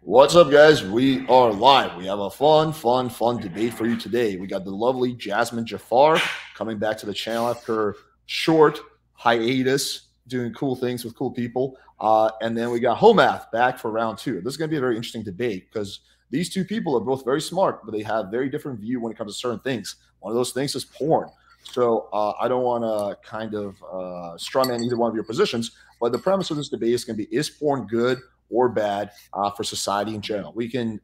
What's up, guys? We are live. We have a fun debate for you today. We got the lovely Jazmen Jafar coming back to the channel after a short hiatus, doing cool things with cool people. And then we got Homath back for round two. This is going to be a very interesting debate because these two people are both very smart, but they have very different view when it comes to certain things. One of those things is porn. So I don't want to kind of strawman either one of your positions, but the premise of this debate is going to be: is porn good or bad for society in general?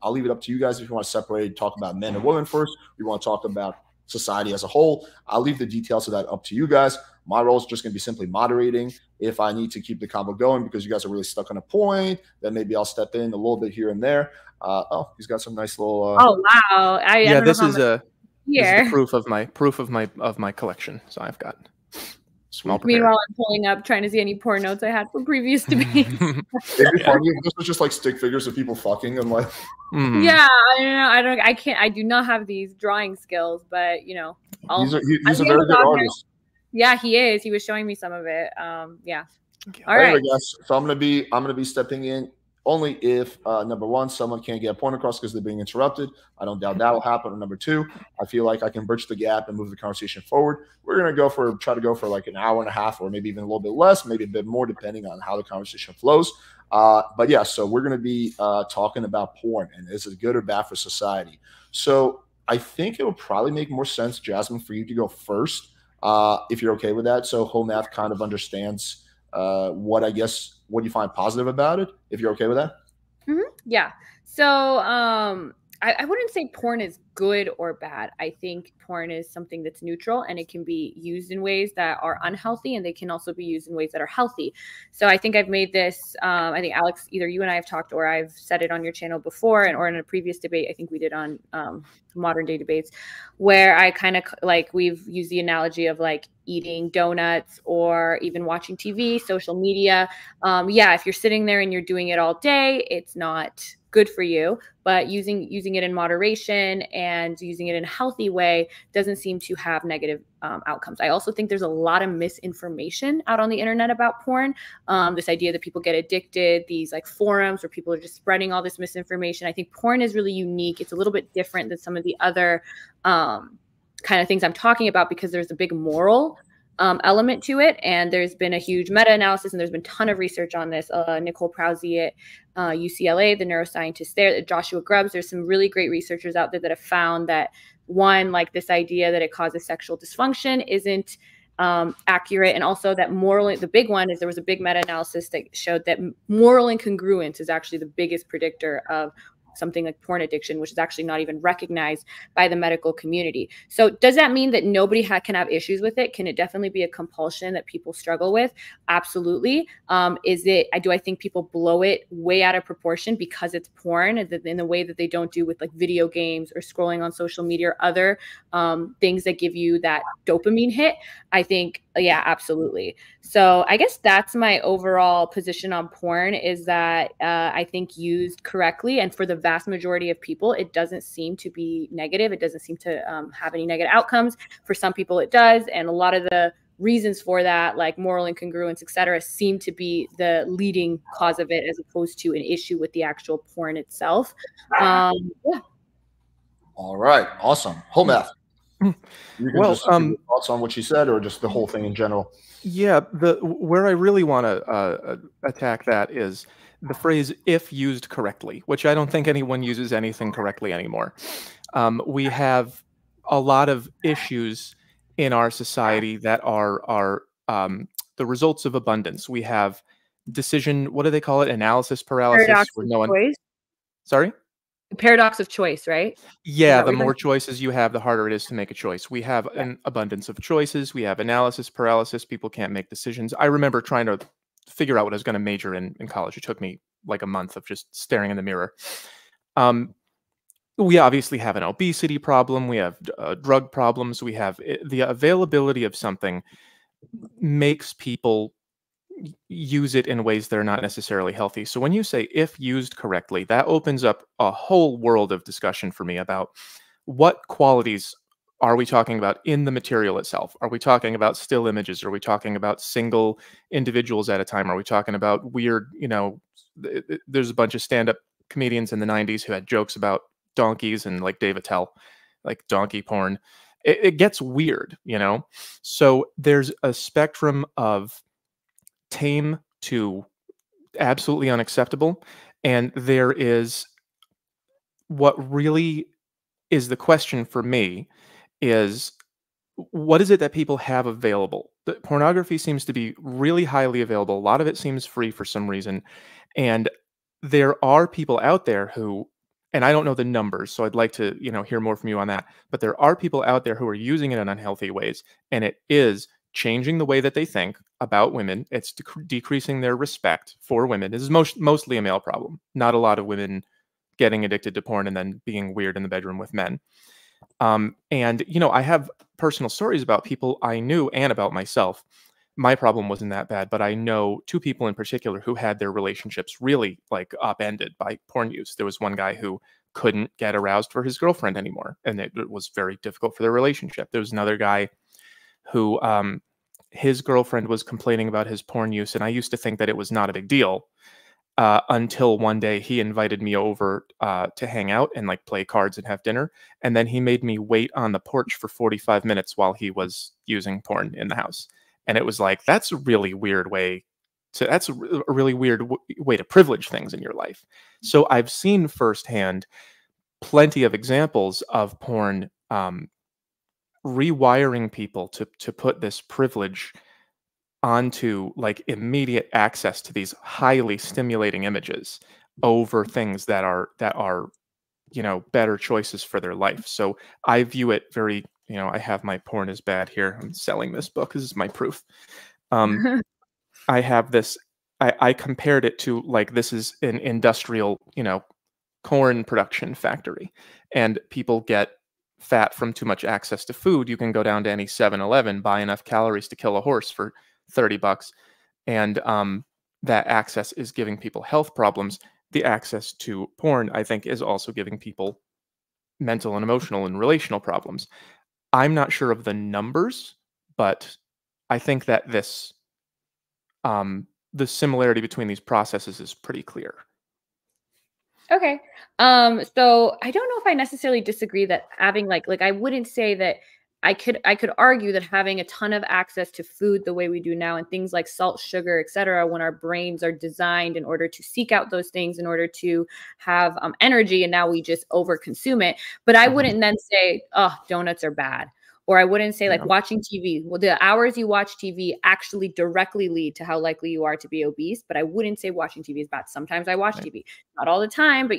I'll leave it up to you guys if you want to separate, talk about men and women first. We want to talk about society as a whole. I'll leave the details of that up to you guys. My role is just going to be simply moderating. If I need to keep the convo going because you guys are really stuck on a point, then maybe I'll step in a little bit here and there. Oh, he's got some nice little. Oh wow! Yeah, this is the proof of my collection. So I've got. Meanwhile, I'm pulling up, trying to see any porn notes I had from previous debates. It'd be funny if this was just like stick figures of people fucking and like. Yeah, I do not have these drawing skills, but you know, he's a very good artist. Yeah, he is. He was showing me some of it. Yeah. All right, guys. So I'm gonna be stepping in only if number one, someone can't get a point across because they're being interrupted. I don't doubt that will happen. Or number two, I feel like I can bridge the gap and move the conversation forward. We're gonna try to go for like an hour and a half, or maybe even a little bit less, maybe a bit more, depending on how the conversation flows. But yeah, so we're gonna be talking about porn and is it good or bad for society. So I think it would probably make more sense, Jazmen, for you to go first, if you're okay with that. So Homath kind of understands what you find positive about it, if you're okay with that. Yeah. So I wouldn't say porn is good or bad. I think porn is something that's neutral, and it can be used in ways that are unhealthy, and they can also be used in ways that are healthy. So I think I've made this, I think Alex, either you and I have talked, or I've said it on your channel before, or in a previous debate, I think we did on modern day debates, where I kind of we've used the analogy of like eating donuts or even watching TV, social media. Yeah, if you're sitting there and you're doing it all day, it's not good for you, but using it in moderation and using it in a healthy way doesn't seem to have negative outcomes. I also think there's a lot of misinformation out on the internet about porn. This idea that people get addicted, these like forums where people are just spreading all this misinformation. I think porn is really unique. It's a little bit different than some of the other kind of things I'm talking about, because there's a big moral element to it. And there's been a huge meta-analysis, and there's been a ton of research on this. Nicole Prousey at UCLA, the neuroscientist there, Joshua Grubbs, there's some really great researchers out there that have found that, one, like this idea that it causes sexual dysfunction isn't accurate. And also that the big one is there was a big meta-analysis that showed that moral incongruence is actually the biggest predictor of something like porn addiction, which is actually not even recognized by the medical community. So does that mean that nobody can have issues with it? Can it definitely be a compulsion that people struggle with? Absolutely. Do I think people blow it way out of proportion because it's porn in the way that they don't do with like video games or scrolling on social media or other things that give you that dopamine hit? I think, yeah, absolutely. So I guess that's my overall position on porn, is that I think used correctly, and for the vast majority of people, it doesn't seem to be negative. It doesn't seem to have any negative outcomes. For some people, it does. And a lot of the reasons for that, like moral incongruence, et cetera, seem to be the leading cause of it, as opposed to an issue with the actual porn itself. Yeah. All right. Awesome. Homath. You can just give your thoughts on what she said, or just the whole thing in general. Yeah, where I really want to attack that is the phrase "if used correctly," which I don't think anyone uses anything correctly anymore. We have a lot of issues in our society that are the results of abundance. We have what do they call it? Analysis paralysis. Paradox of choice. Sorry? Paradox of choice, right? Yeah, the more choices you have, the harder it is to make a choice. We have an abundance of choices. We have analysis paralysis. People can't make decisions. I remember trying to figure out what I was going to major in college. It took me like a month of just staring in the mirror. We obviously have an obesity problem. We have drug problems. We have the availability of something makes people use it in ways that are not necessarily healthy. So when you say "if used correctly," that opens up a whole world of discussion for me about what qualities are we talking about in the material itself. Are we talking about still images? Are we talking about single individuals at a time? Are we talking about weird, there's a bunch of stand-up comedians in the 90s who had jokes about donkeys and like Dave Attell, like donkey porn. It gets weird, you know? So there's a spectrum of tame to absolutely unacceptable. And there is what really is the question for me is what is it that people have available? The pornography seems to be really highly available. A lot of it seems free for some reason. And there are people out there who, and I don't know the numbers, so I'd like to, hear more from you on that. But there are people out there who are using it in unhealthy ways, and it is changing the way that they think about women. It's decreasing their respect for women. This is mostly a male problem. Not a lot of women getting addicted to porn and then being weird in the bedroom with men. And I have personal stories about people I knew and about myself. My problem wasn't that bad, but I know two people in particular who had their relationships really like upended by porn use. There was one guy who couldn't get aroused for his girlfriend anymore, and it was very difficult for their relationship. There was another guy who his girlfriend was complaining about his porn use, and I used to think that it was not a big deal until one day he invited me over to hang out and like play cards and have dinner, and then he made me wait on the porch for 45 minutes while he was using porn in the house. And it was like, that's a really weird way that's a really weird way to privilege things in your life. So I've seen firsthand plenty of examples of porn rewiring people to put this privilege onto like immediate access to these highly stimulating images over things that are better choices for their life. So I view it very, I have my Porn is Bad here. I'm selling this book. This is my proof. I have this, I compared it to like, this is an industrial, corn production factory, and people get fat from too much access to food. You can go down to any 7-Eleven, buy enough calories to kill a horse for $30, and that access is giving people health problems. The access to porn, I think, is also giving people mental and emotional and relational problems. I'm not sure of the numbers, but I think that this the similarity between these processes is pretty clear. Okay. So I don't know if I necessarily disagree that having like I wouldn't say that I could argue that having a ton of access to food the way we do now and things like salt, sugar, et cetera, when our brains are designed in order to seek out those things in order to have energy, and now we just overconsume it. But I wouldn't then say, oh, donuts are bad. Or I wouldn't say like watching TV. Well, the hours you watch TV actually directly lead to how likely you are to be obese. But I wouldn't say watching TV is bad. Sometimes I watch TV, not all the time, but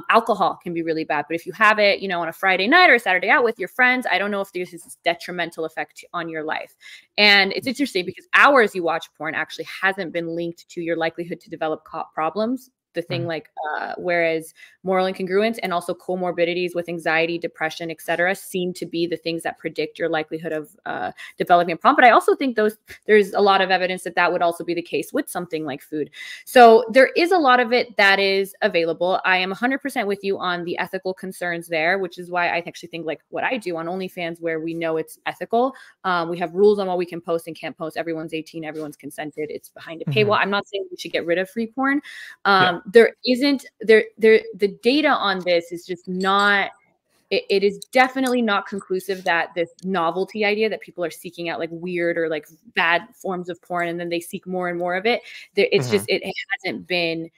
alcohol can be really bad. But if you have it, on a Friday night or a Saturday out with your friends, I don't know if there's this detrimental effect on your life. And it's interesting because hours you watch porn actually hasn't been linked to your likelihood to develop problems. The thing like whereas moral incongruence and also comorbidities with anxiety, depression, et cetera, seem to be the things that predict your likelihood of developing a problem. But I also think there's a lot of evidence that would also be the case with something like food. So there is a lot of it that is available. I am 100% with you on the ethical concerns there, which is why I actually think like what I do on OnlyFans, where we know it's ethical. We have rules on what we can post and can't post. Everyone's 18, everyone's consented. It's behind a paywall. I'm not saying we should get rid of free porn. The data on this is just not, it is definitely not conclusive that this novelty idea that people are seeking out like weird or like bad forms of porn and then they seek more and more of it. It's just, it hasn't been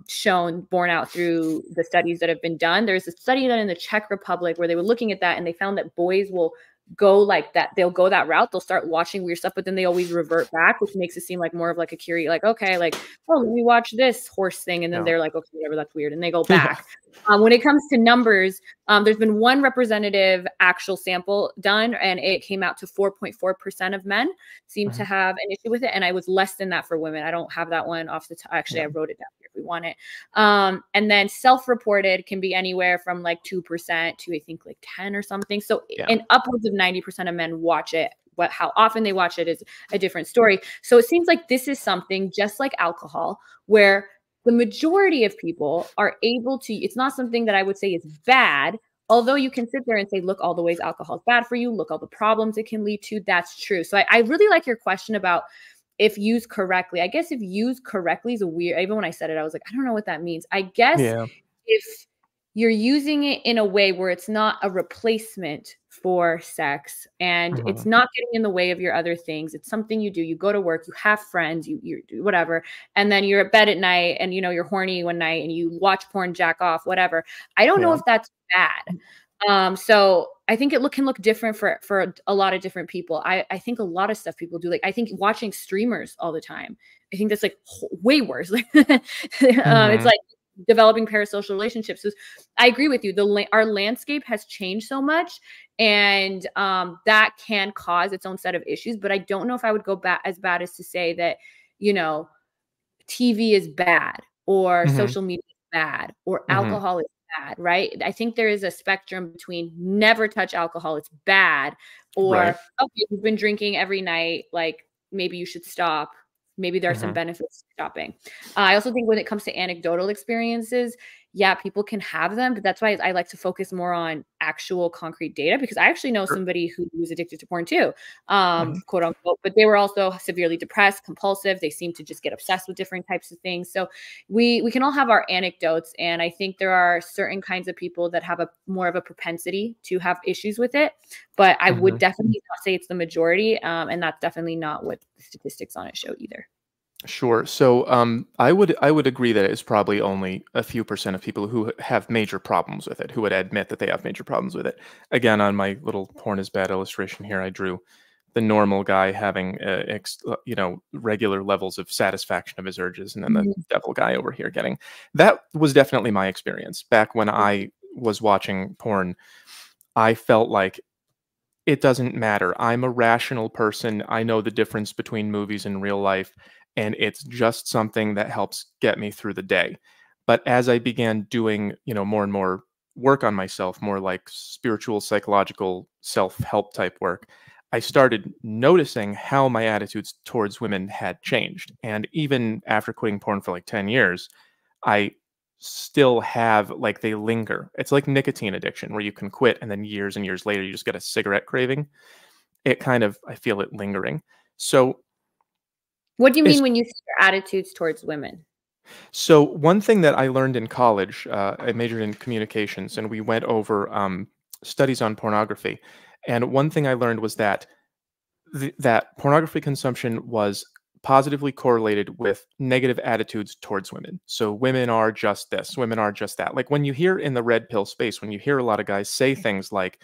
shown, borne out through the studies that have been done. There's a study done in the Czech Republic where they were looking at that and they found that boys will go like that. They'll go that route. They'll start watching weird stuff, but then they always revert back, which makes it seem like more of like a curious, like, okay, like, oh, let me watch this horse thing. And then they're like, okay, whatever, that's weird. And they go back. When it comes to numbers, there's been one representative actual sample done, and it came out to 4.4% of men seem to have an issue with it. And I was less than that for women. I don't have that one off the top. Actually, I wrote it down here if we want it. And then self-reported can be anywhere from like 2% to I think like 10 or something. So and upwards of 90% of men watch it. How often they watch it is a different story. So it seems like this is something just like alcohol, where the majority of people are able to, it's not something that I would say is bad, although you can sit there and say, look, all the ways alcohol is bad for you, look, all the problems it can lead to. That's true. So I really like your question about if used correctly. I guess if used correctly is a weird, even when I said it, I was like, I don't know what that means. I guess if you're using it in a way where it's not a replacement for sex and it's not getting in the way of your other things. It's something you do. You go to work, you have friends, you whatever. And then you're at bed at night and, you know, you're horny one night and you watch porn, jack off, whatever. I don't know if that's bad. So I think it can look different for a lot of different people. I think a lot of stuff people do, like, I think watching streamers all the time, I think that's like way worse. It's like developing parasocial relationships. So I agree with you. Our landscape has changed so much, and that can cause its own set of issues. But I don't know if I would go as bad as to say that, you know, TV is bad or social media is bad or alcohol is bad, right? I think there is a spectrum between never touch alcohol, it's bad, or okay, you've been drinking every night, like maybe you should stop. Maybe there are some benefits to stopping. I also think when it comes to anecdotal experiences, yeah, people can have them, but that's why I like to focus more on actual concrete data, because I actually know somebody who was addicted to porn too, quote unquote, but they were also severely depressed, compulsive. They seem to just get obsessed with different types of things. So we can all have our anecdotes. And I think there are certain kinds of people that have more of a propensity to have issues with it, but I would definitely not say it's the majority. And that's definitely not what the statistics on it show either. Sure. So I would agree that it's probably only a few percent of people who have major problems with it, who would admit that they have major problems with it. Again, on my little porn is bad illustration here, I drew the normal guy having regular levels of satisfaction of his urges, and then the devil guy over here getting. That was definitely my experience back when I was watching porn. I felt like it doesn't matter. I'm a rational person. I know the difference between movies and real life, and it's just something that helps get me through the day. But as I began doing, more and more work on myself, more like spiritual, psychological, self-help type work, I started noticing how my attitudes towards women had changed. And even after quitting porn for like 10 years, I still have, like, they linger. It's like nicotine addiction, where you can quit and then years and years later you just get a cigarette craving. I feel it lingering. So what do you mean when you say your attitudes towards women? So one thing that I learned in college, I majored in communications, and we went over studies on pornography. And one thing I learned was that that pornography consumption was positively correlated with negative attitudes towards women. So women are just this, women are just that. Like when you hear in the red pill space, when you hear a lot of guys say things like,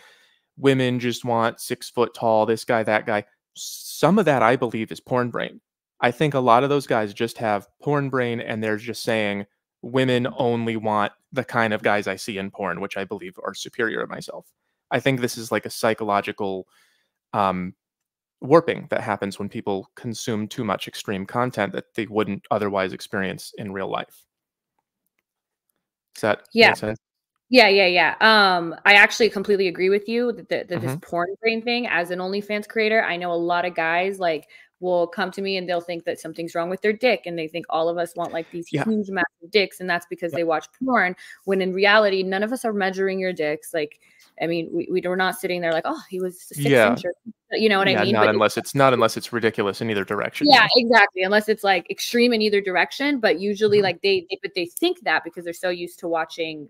women just want 6 foot tall, this guy, that guy, some of that I believe is porn brain. I think a lot of those guys just have porn brain, and they're just saying women only want the kind of guys I see in porn, which I believe are superior to myself. I think this is like a psychological warping that happens when people consume too much extreme content that they wouldn't otherwise experience in real life. Does that make sense? Yeah. I actually completely agree with you that this porn brain thing, as an OnlyFans creator, I know a lot of guys like will come to me and they'll think that something's wrong with their dick, and they think all of us want like these huge massive dicks, and that's because they watch porn, when in reality none of us are measuring your dicks. Like, I mean, we're not sitting there like, oh, he was a 6-incher. You know what I mean? Not unless it's ridiculous in either direction. Yeah, exactly. Unless it's like extreme in either direction, but usually like they think that because they're so used to watching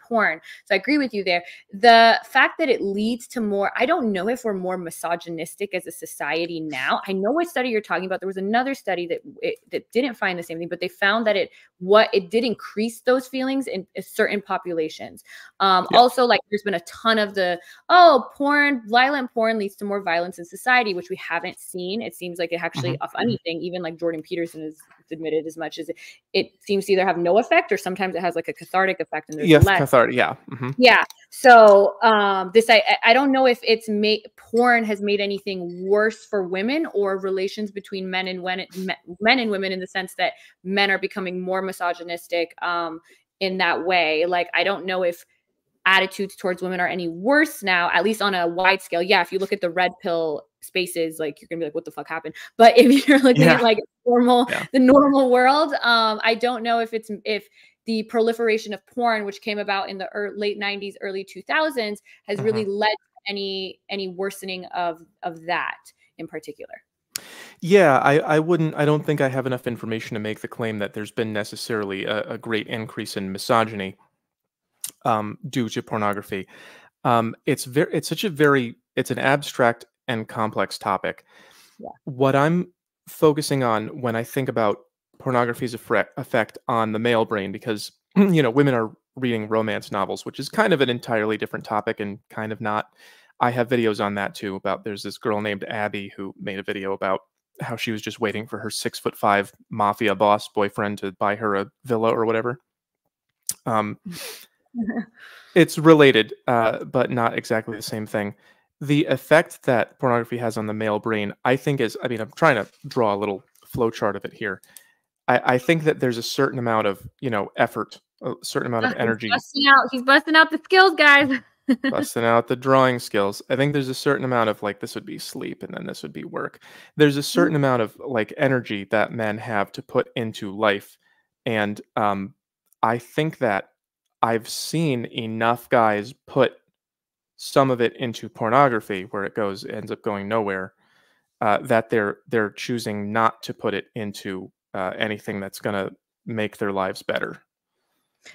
porn. So I agree with you there. The fact that it leads to more, I don't know if we're more misogynistic as a society now. I know what study you're talking about. There was another study that didn't find the same thing, but they found that it did increase those feelings in certain populations. Also, like there's been a ton of violent porn leads to more violence in society, which we haven't seen. It seems like it actually, if anything, even like Jordan Peterson has admitted as much, as it seems to either have no effect or sometimes it has like a cathartic effect. And there's less. Cathartic, yeah. So I don't know if porn has made anything worse for women, or relations between men and women in the sense that men are becoming more misogynistic in that way. Like, I don't know if attitudes towards women are any worse now, at least on a wide scale. Yeah, if you look at the red pill spaces, like you're gonna be like, what the fuck happened? But if you're looking at like the normal world, I don't know if the proliferation of porn, which came about in the late 90s, early 2000s, has really led to any worsening of that in particular. Yeah, I don't think I have enough information to make the claim that there's been necessarily a great increase in misogyny due to pornography. It's an abstract and complex topic. Yeah. What I'm focusing on when I think about pornography's effect on the male brain, because women are reading romance novels, which is kind of an entirely different topic and kind of not. I have videos on that too. About there's this girl named Abby who made a video about how she was just waiting for her 6'5" mafia boss boyfriend to buy her a villa or whatever. Um, it's related, but not exactly the same thing. The effect that pornography has on the male brain, I think, is. I mean, I'm trying to draw a little flowchart of it here. I think that there's a certain amount of effort, a certain amount of energy. He's busting out the skills, guys. Busting out the drawing skills. I think there's a certain amount of like this would be sleep and then this would be work. There's a certain amount of like energy that men have to put into life. And I think that I've seen enough guys put some of it into pornography where ends up going nowhere, that they're choosing not to put it into anything that's gonna make their lives better.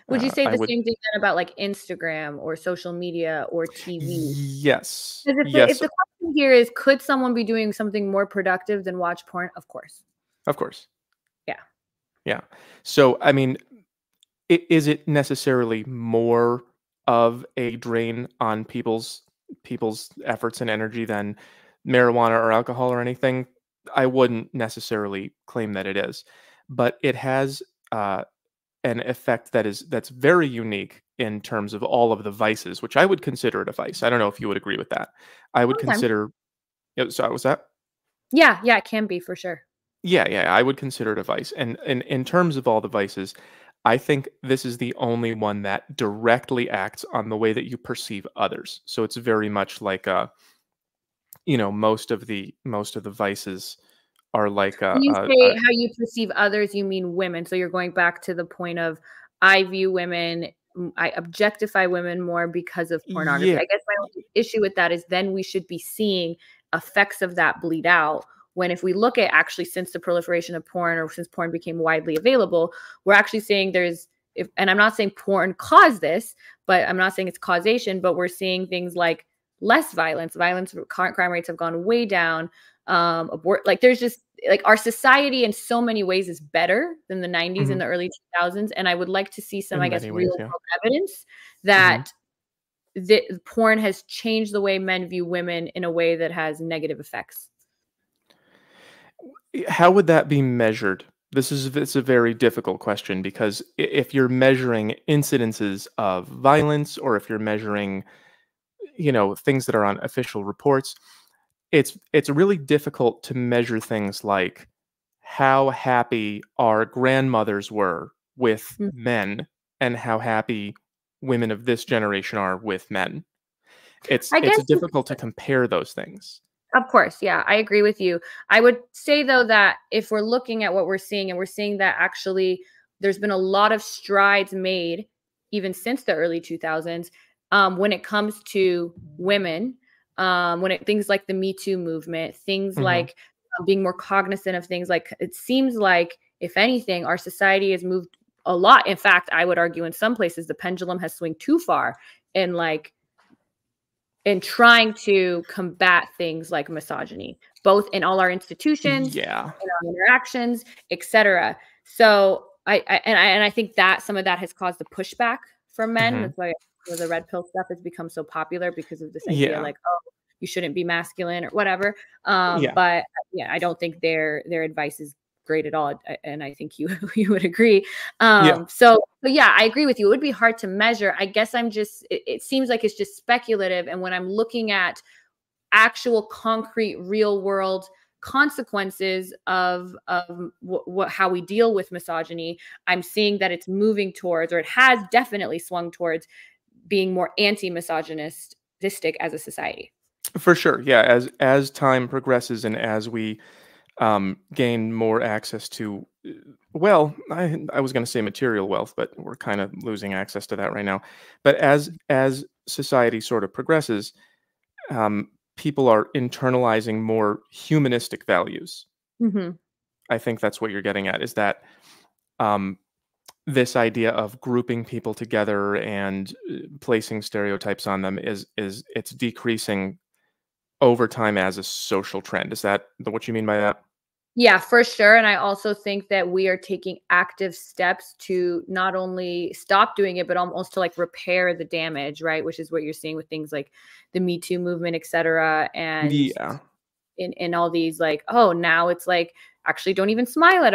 Would you say I the would same thing then about like Instagram or social media or TV? Yes. Because if Yes, the question here is, could someone be doing something more productive than watch porn? Of course. of course. Yeah. Yeah. So, I mean, is it necessarily more of a drain on people's efforts and energy than marijuana or alcohol or anything? I wouldn't necessarily claim that it is, but it has an effect that's very unique in terms of all of the vices, which I would consider it a vice. I don't know if you would agree with that. I would Sometimes. consider. So was that? Yeah, it can be for sure. Yeah, yeah, I would consider it a vice. And in terms of all the vices, I think this is the only one that directly acts on the way that you perceive others. So it's very much like most of the vices are like When you say how you perceive others, you mean women. So you're going back to the point of I view women, I objectify women more because of pornography. yeah. I guess my only issue with that is then we should be seeing effects of that bleed out. When if we look at actually since the proliferation of porn or since porn became widely available, we're actually saying and I'm not saying porn caused this, but I'm not saying it's causation, but we're seeing things like less violence. Crime rates have gone way down. Like there's just like our society in so many ways is better than the 90s and Mhm. the early 2000s, and I would like to see some, I In guess, many real ways, yeah. world evidence Mhm. that porn has changed the way men view women in a way that has negative effects. How would that be measured? It's a very difficult question because if you're measuring incidences of violence or if you're measuring, things that are on official reports, it's really difficult to measure things like how happy our grandmothers were with Mm. men and how happy women of this generation are with men. It's I it's guess difficult to compare those things. Of course, yeah, I agree with you. I would say though that if we're looking at what we're seeing and we're seeing that actually there's been a lot of strides made even since the early 2000s when it comes to women, things like the Me Too movement, things Mhm. like being more cognizant of things like it seems like if anything, our society has moved a lot. In fact, I would argue in some places the pendulum has swung too far in trying to combat things like misogyny, both in all our institutions, Yeah. in our interactions, etc. So I think that some of that has caused the pushback from men. Mhm. That's why some of the red pill stuff has become so popular because of this idea, Yeah. like, oh, you shouldn't be masculine or whatever. Yeah. But yeah, I don't think their advice is great at all, and I think you you would agree. Yeah. So yeah, I agree with you. It would be hard to measure. I guess it seems like it's just speculative. And when I'm looking at actual concrete real world consequences of how we deal with misogyny, I'm seeing that it's moving towards, or it has definitely swung towards being more anti-misogynistic as a society. For sure. Yeah, as time progresses and as we gain more access to, well, I was going to say material wealth, but we're kind of losing access to that right now. But as society sort of progresses, people are internalizing more humanistic values. I think that's what you're getting at, is that this idea of grouping people together and placing stereotypes on them is it's decreasing over time as a social trend. Is that what you mean by that? Yeah, for sure. And I also think that we are taking active steps to not only stop doing it, but almost to like repair the damage, right? Which is what you're seeing with things like the Me Too movement, et cetera. And Yeah. in all these like, oh, now it's like actually don't even smile at,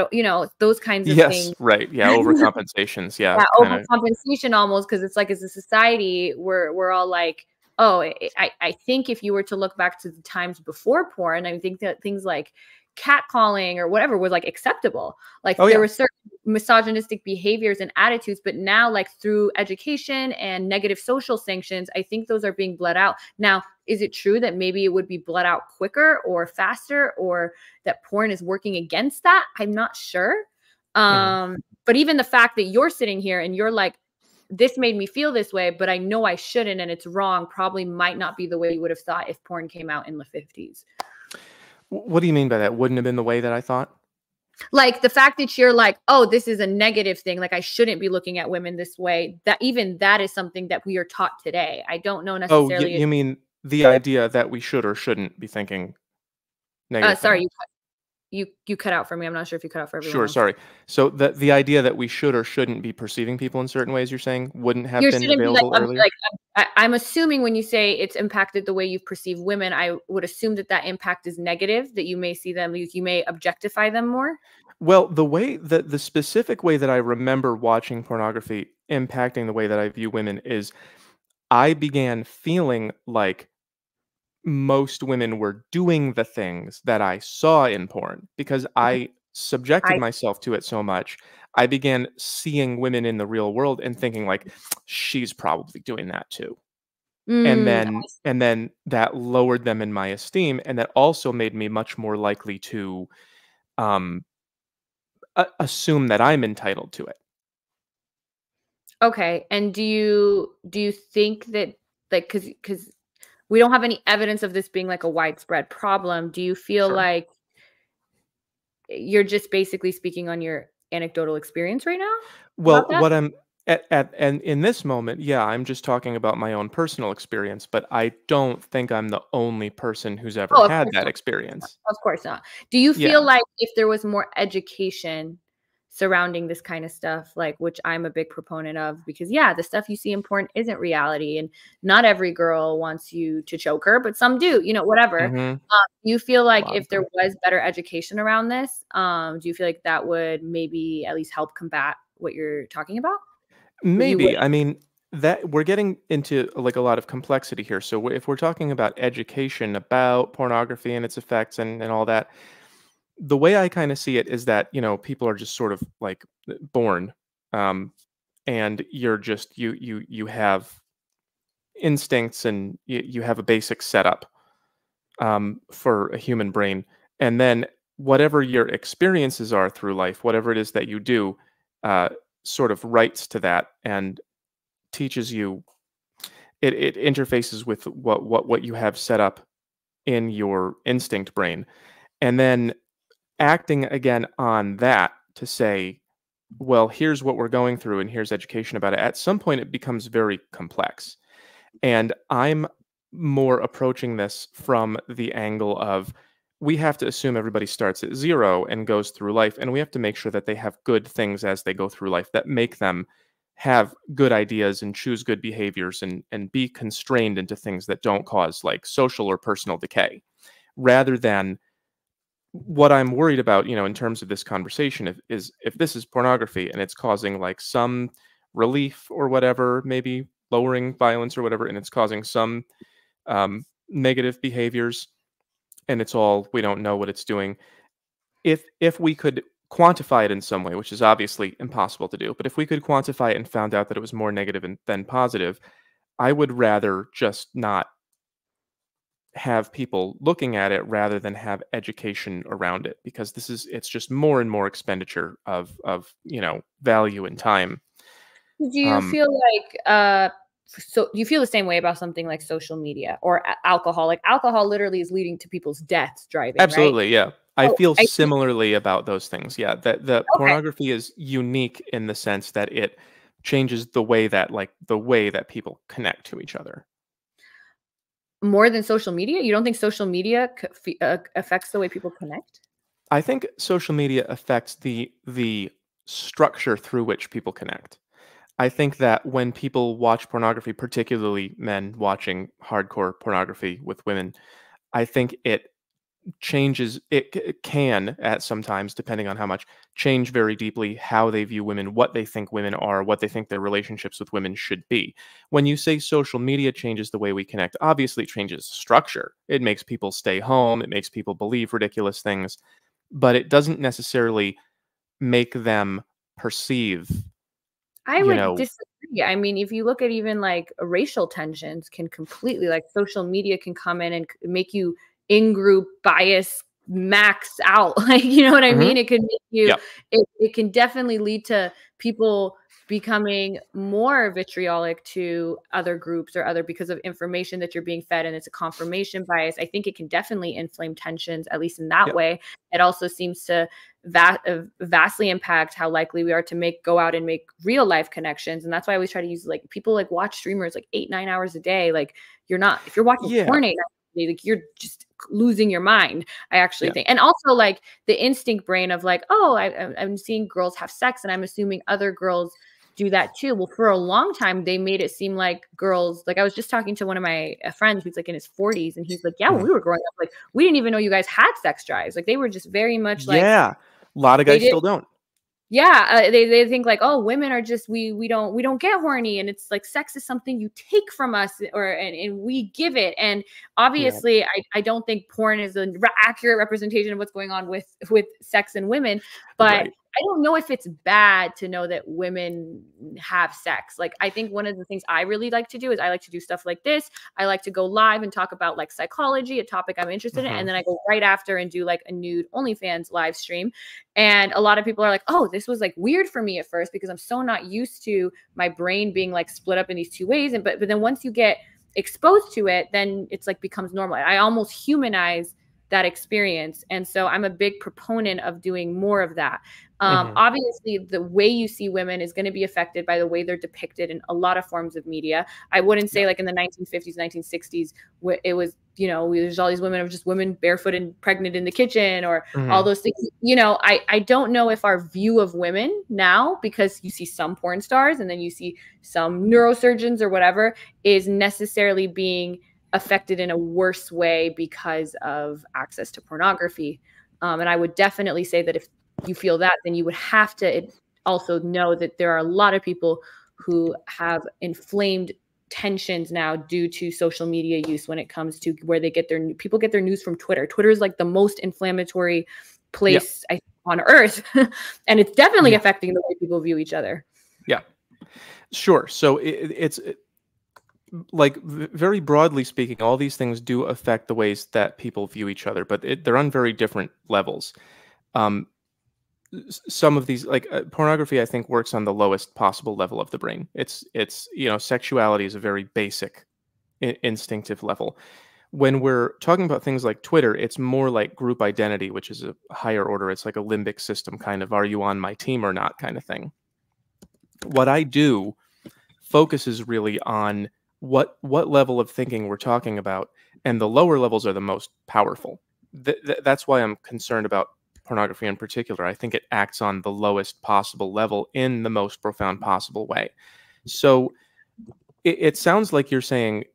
those kinds of Yes, things. right. Yeah, overcompensations. Yeah, Yeah, kind of. overcompensation almost, because it's like as a society, we're all like, oh, I think if you were to look back to the times before porn, I think that things like catcalling or whatever was like acceptable. Like Oh, there yeah. were certain misogynistic behaviors and attitudes, but now like through education and negative social sanctions, I think those are being bled out. Now, is it true that maybe it would be bled out quicker or faster, or that porn is working against that? I'm not sure. But even the fact that you're sitting here and you're like, this made me feel this way, but I know I shouldn't and it's wrong, probably might not be the way you would have thought if porn came out in the 50s. What do you mean by that? Wouldn't have been the way that I thought? Like the fact that you're like, oh, this is a negative thing. Like I shouldn't be looking at women this way. That even that is something that we are taught today. I don't know Oh, necessarily. you mean the idea that we should or shouldn't be thinking negative Sorry, things? you cut out for me. I'm not sure if you cut out for everyone Sure, else. sorry. So the idea that we should or shouldn't be perceiving people in certain ways, you're saying, wouldn't have You been shouldn't be like, available earlier? I'm assuming when you say it's impacted the way you perceive women, I would assume that that impact is negative, that you may see them, you may objectify them more. Well, the way that the specific way that I remember watching pornography impacting the way that I view women is I began feeling like most women were doing the things that I saw in porn because I subjected I myself to it so much. I began seeing women in the real world and thinking like she's probably doing that too. And mm, then that lowered them in my esteem, and that also made me much more likely to um assume that I'm entitled to it. okay. And do you think that like because we don't have any evidence of this being like a widespread problem, do you feel Sure. like you're just basically speaking on your anecdotal experience right now Well, about that? what I'm at and in this moment, yeah, I'm just talking about my own personal experience, but I don't think I'm the only person who's ever Oh, of had course that not. experience. Of course not. Do you Yeah. feel like if there was more education surrounding this kind of stuff, like which I'm a big proponent of, because yeah, the stuff you see in porn isn't reality, and not every girl wants you to choke her, but some do, whatever. Mhm. Do you feel A like lot if of there them. was better education around this, do you feel like that would maybe at least help combat what you're talking about? Would you? Maybe. I mean, that we're getting into like a lot of complexity here. So if we're talking about education about pornography and its effects and all that, the way I kind of see it is that, people are just sort of like born um and you're just you have instincts and you have a basic setup for a human brain. And then whatever your experiences are through life, whatever it is that you do, uh, sort of writes to that and teaches you. It interfaces with what you have set up in your instinct brain, and then acting again on that to say, well, here's what we're going through, and here's education about it. At some point, it becomes very complex. And I'm more approaching this from the angle of we have to assume everybody starts at zero and goes through life, and we have to make sure that they have good things as they go through life that make them have good ideas and choose good behaviors and be constrained into things that don't cause like social or personal decay rather than what I'm worried about, in terms of this conversation, is if this is pornography and it's causing like some relief or whatever, maybe lowering violence or whatever, and it's causing some negative behaviors, and it's all we don't know what it's doing. If we could quantify it in some way, which is obviously impossible to do, but if we could quantify it and found out that it was more negative than positive, I would rather just not have people looking at it rather than have education around it because it's just more and more expenditure of value and time. Do you um feel like so do you feel the same way about something like social media or alcohol? Like alcohol literally is leading to people's deaths driving, right? Absolutely, yeah. I So feel I similarly about those things. Yeah, that the okay. pornography is unique in the sense that it changes the way that people connect to each other. More than social media? You don't think social media affects the way people connect? I think social media affects the structure through which people connect. I think that when people watch pornography, particularly men watching hardcore pornography with women, I think it can at sometimes, depending on how much, change very deeply how they view women, what they think women are, what they think their relationships with women should be. When you say social media changes the way we connect, obviously it changes structure. It makes people stay home, it makes people believe ridiculous things, but it doesn't necessarily make them perceive, I you would know. disagree. I mean, if you look at even like racial tensions can completely like social media can come in and make you in group bias max out. Like, you know what I Mhm. mean? It can make you Yep. it can definitely lead to people becoming more vitriolic to other groups or other because of information that you're being fed and it's a confirmation bias. I think it can definitely inflame tensions, at least in that Yep. way. It also seems to vastly impact how likely we are to go out and make real life connections. And that's why I always try to use like people like watch streamers like 8-9 hours a day. Like if you're watching Yeah. porn 8 hours a day, like you're just losing your mind. I actually Yeah. think, and also like the instinct brain of like, oh, I'm seeing girls have sex, and I'm assuming other girls do that too. Well, for a long time, they made it seem like girls, like I was just talking to one of my friends who's like in his 40s, and he's like, yeah, when Mhm. we were growing up, like we didn't even know you guys had sex drives. Like they were just very much like Yeah. A lot of they guys did. still don't. Yeah, they think like, oh, women are just we don't get horny, and it's like sex is something you take from us, and we give it. And Yeah. obviously, I don't think porn is an accurate representation of what's going on with sex and women, but Right. I don't know if it's bad to know that women have sex. Like, I think one of the things I really like to do is I like to do stuff like this. I like to go live and talk about like psychology, a topic I'm interested in, and Mhm. then I go right after and do like a nude OnlyFans live stream. And a lot of people are like, oh, this was like weird for me at first because I'm so not used to my brain being like split up in these two ways. And but then once you get exposed to it, then it's like becomes normal. I almost humanize that experience. And so I'm a big proponent of doing more of that. Mhm. Obviously, the way you see women is going to be affected by the way they're depicted in a lot of forms of media. I wouldn't Yeah. say like in the 1950s, 1960s, where it was, there's all these women of just women barefoot and pregnant in the kitchen or all Mhm. those things. I don't know if our view of women now, because you see some porn stars and then you see some neurosurgeons or whatever, is necessarily being affected in a worse way because of access to pornography. And I would definitely say that if you feel that, then you would have to also know that there are a lot of people who have inflamed tensions now due to social media use when it comes to where people get their news from Twitter. Twitter is like the most inflammatory Yeah. place on earth. And it's definitely Yeah. affecting the way people view each other. Yeah. Sure. So like very broadly speaking, all these things do affect the ways that people view each other, but they're on very different levels. Um, some of these, like pornography, I think works on the lowest possible level of the brain. It's sexuality is a very basic, instinctive level. When we're talking about things like Twitter, it's more like group identity, which is a higher order. It's like a limbic system kind of, are you on my team or not kind of thing. What I do focuses really on what level of thinking we're talking about, and the lower levels are the most powerful. That's why I'm concerned about pornography in particular. I think it acts on the lowest possible level in the most profound possible way. So it sounds like you're saying,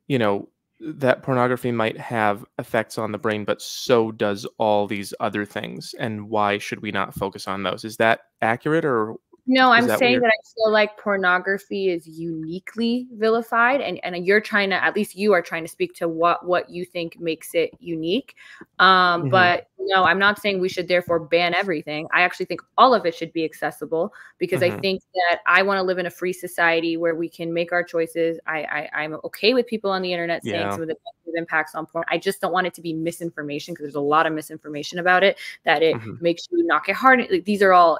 that pornography might have effects on the brain, but so does all these other things. And why should we not focus on those? Is that accurate, or No, is I'm that what saying you're? that I feel like pornography is uniquely vilified, and you're trying to, at least you are trying to speak to what you think makes it unique. Mhm. But no, I'm not saying we should therefore ban everything. I actually think all of it should be accessible because I Mhm. think that I want to live in a free society where we can make our choices. I'm okay with people on the internet saying Yeah. some of the negative impacts on porn. I just don't want it to be misinformation because there's a lot of misinformation about it that it Mhm. makes you not get hard. Like, these are all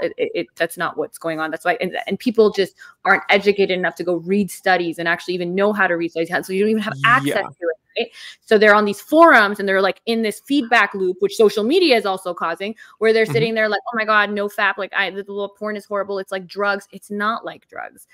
that's not what's going on. That's why, and people just aren't educated enough to go read studies and actually even know how to read studies, so you don't even have access Yeah. to it. right? So they're on these forums and they're like in this feedback loop, which social media is also causing, where they're sitting there like, oh my God, no fap, like the little porn is horrible. It's like drugs. It's not like drugs.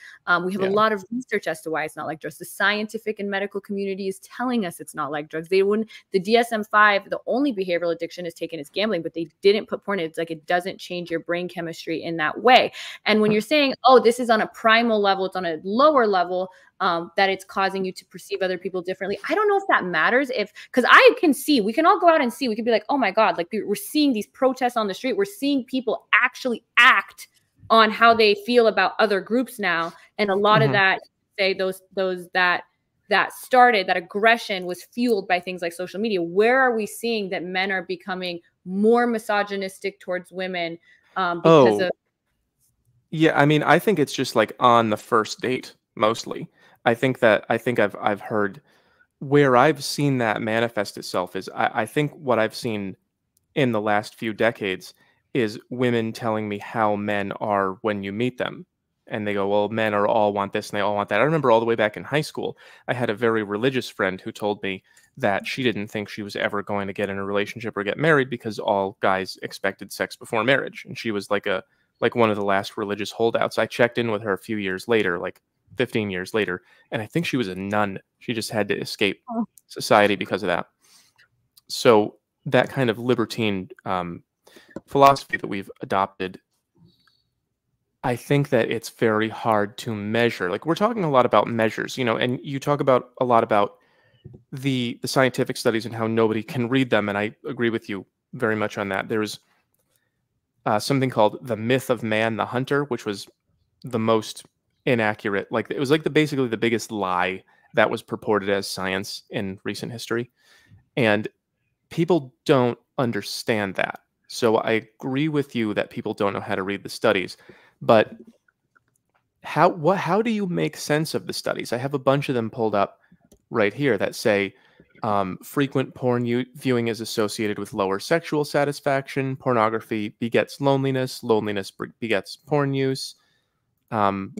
We have a lot of research as to why it's not like drugs. The scientific and medical community is telling us it's not like drugs. They wouldn't, the DSM-5, the only behavioral addiction is taken as gambling, but they didn't put porn in. It's like, it doesn't change your brain chemistry in that way. And when you're saying, oh, this is on a primal level, it's on a lower level, that it's causing you to perceive other people differently. I don't know if that matters, because I can see, we can all go out and see, we can be like, oh my God, like we're seeing these protests on the street. We're seeing people actually act on how they feel about other groups now. And a lot of that, say those that started, that aggression was fueled by things like social media. Where are we seeing that men are becoming more misogynistic towards women because of? Yeah, I mean, I think it's just like on the first date mostly. I think I've heard where I've seen that manifest itself is I think what I've seen in the last few decades is women telling me how men are when you meet them. And they go, well, men are all want this and they all want that. I remember all the way back in high school, I had a very religious friend who told me that she didn't think she was ever going to get in a relationship or get married because all guys expected sex before marriage. And she was like one of the last religious holdouts. I checked in with her a few years later, like 15 years later, and I think she was a nun. She just had to escape society because of that. So that kind of libertine philosophy that we've adopted, I think that it's very hard to measure. Like, we're talking a lot about measures, and you talk about a lot about the scientific studies and how nobody can read them, and I agree with you very much on that. There's something called the myth of man the hunter, which was the most inaccurate. Like, it was like basically the biggest lie that was purported as science in recent history, and people don't understand that. So I agree with you that people don't know how to read the studies, but how do you make sense of the studies? I have a bunch of them pulled up right here that say frequent porn viewing is associated with lower sexual satisfaction. Pornography begets loneliness. Loneliness begets porn use. There's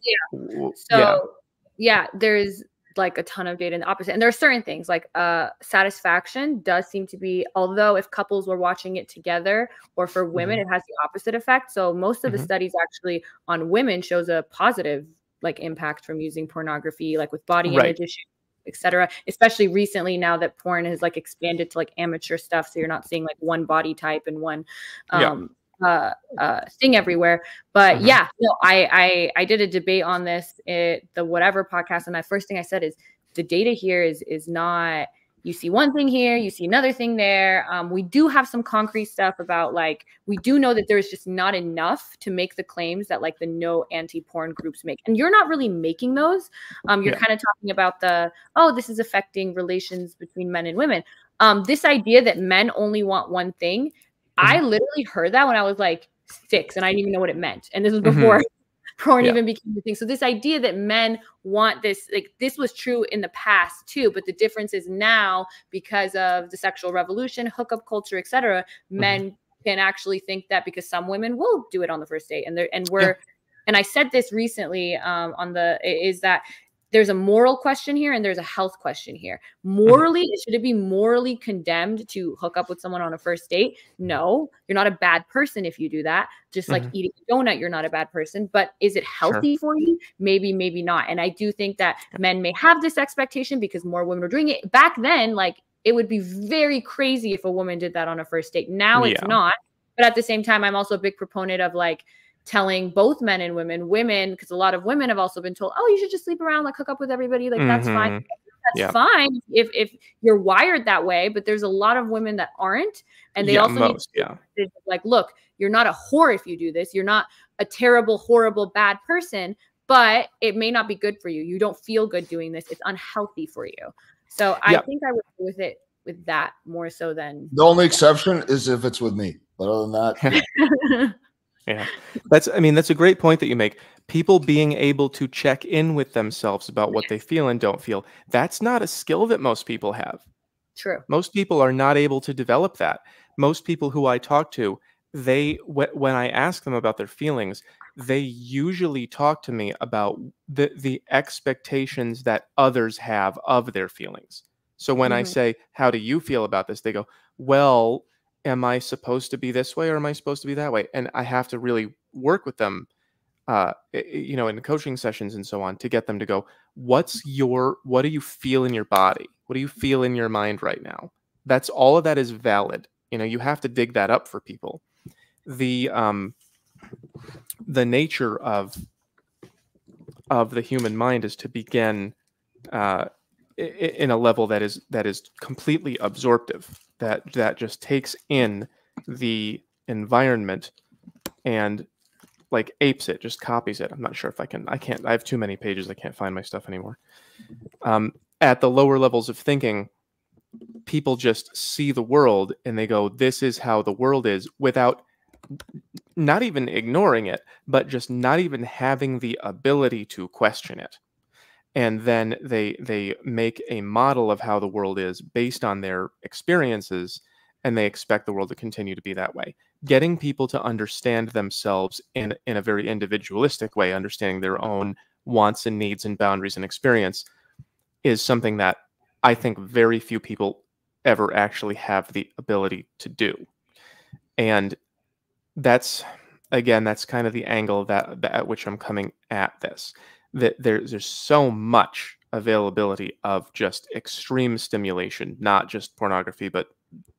like a ton of data in the opposite. And there are certain things like satisfaction does seem to be, although if couples were watching it together, or for women, it has the opposite effect. So most of the studies actually on women shows a positive like impact from using pornography, like with body image issues, etc. Especially recently, now that porn has like expanded to like amateur stuff, so you're not seeing like one body type and one thing everywhere. But I did a debate on this the whatever podcast, and my first thing I said is the data here is not, you see one thing here, you see another thing there. We do have some concrete stuff about, like, we do know that there's just not enough to make the claims that like the no anti-porn groups make. And you're not really making those. You're kind of talking about this is affecting relations between men and women. This idea that men only want one thing, I literally heard that when I was like 6 and I didn't even know what it meant. And this was before porn even became the thing. So this idea that men want this, like, this was true in the past too, but the difference is now, because of the sexual revolution, hookup culture, etc., men can actually think that, because some women will do it on the first date. And I said this recently is that there's a moral question here and there's a health question here. Morally, should it be morally condemned to hook up with someone on a first date? No, you're not a bad person if you do that. Just like eating a donut, you're not a bad person. But is it healthy for you? Maybe, maybe not. And I do think that men may have this expectation because more women are doing it. Back then, like, it would be very crazy if a woman did that on a first date. Now it's not. But at the same time, I'm also a big proponent of like telling both men and women, because a lot of women have also been told, oh, you should just sleep around, like hook up with everybody, like that's fine. That's fine if you're wired that way, but there's a lot of women that aren't, and they also need like, look, you're not a whore if you do this, you're not a terrible, horrible, bad person, but it may not be good for you. You don't feel good doing this. It's unhealthy for you. So I think I would go with that more so than the only exception is if it's with me. But other than that, yeah, that's a great point that you make. People being able to check in with themselves about what they feel and don't feel. That's not a skill that most people have. True. Most people are not able to develop that. Most people who I talk to, when I ask them about their feelings, they usually talk to me about the expectations that others have of their feelings. So when I say, how do you feel about this? They go, well, am I supposed to be this way or am I supposed to be that way? And I have to really work with them, in coaching sessions and so on, to get them to go, what do you feel in your body? What do you feel in your mind right now? That's all of that is valid. You have to dig that up for people. The nature of the human mind is to begin in a level that is completely absorptive, that just takes in the environment and like apes it, just copies it. I'm not sure if I can't. I have too many pages. I can't find my stuff anymore. At the lower levels of thinking, people just see the world and they go, this is how the world is, without not even ignoring it, but just not even having the ability to question it. And then they make a model of how the world is based on their experiences, and they expect the world to continue to be that way. Getting people to understand themselves in a very individualistic way, understanding their own wants and needs and boundaries and experience, is something that I think very few people ever actually have the ability to do. And that's kind of the angle that at which I'm coming at this. That there's so much availability of just extreme stimulation, not just pornography, but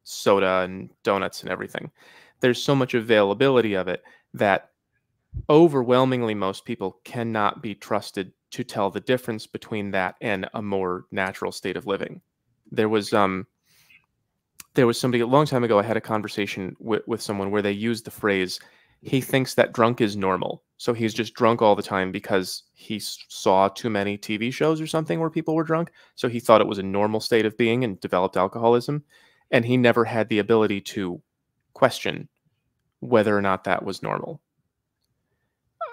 soda and donuts and everything. There's so much availability of it that overwhelmingly most people cannot be trusted to tell the difference between that and a more natural state of living. There was somebody a long time ago, I had a conversation with someone where they used the phrase, he thinks that drunk is normal. So he's just drunk all the time because he saw too many TV shows or something where people were drunk. So he thought it was a normal state of being and developed alcoholism. And he never had the ability to question whether or not that was normal.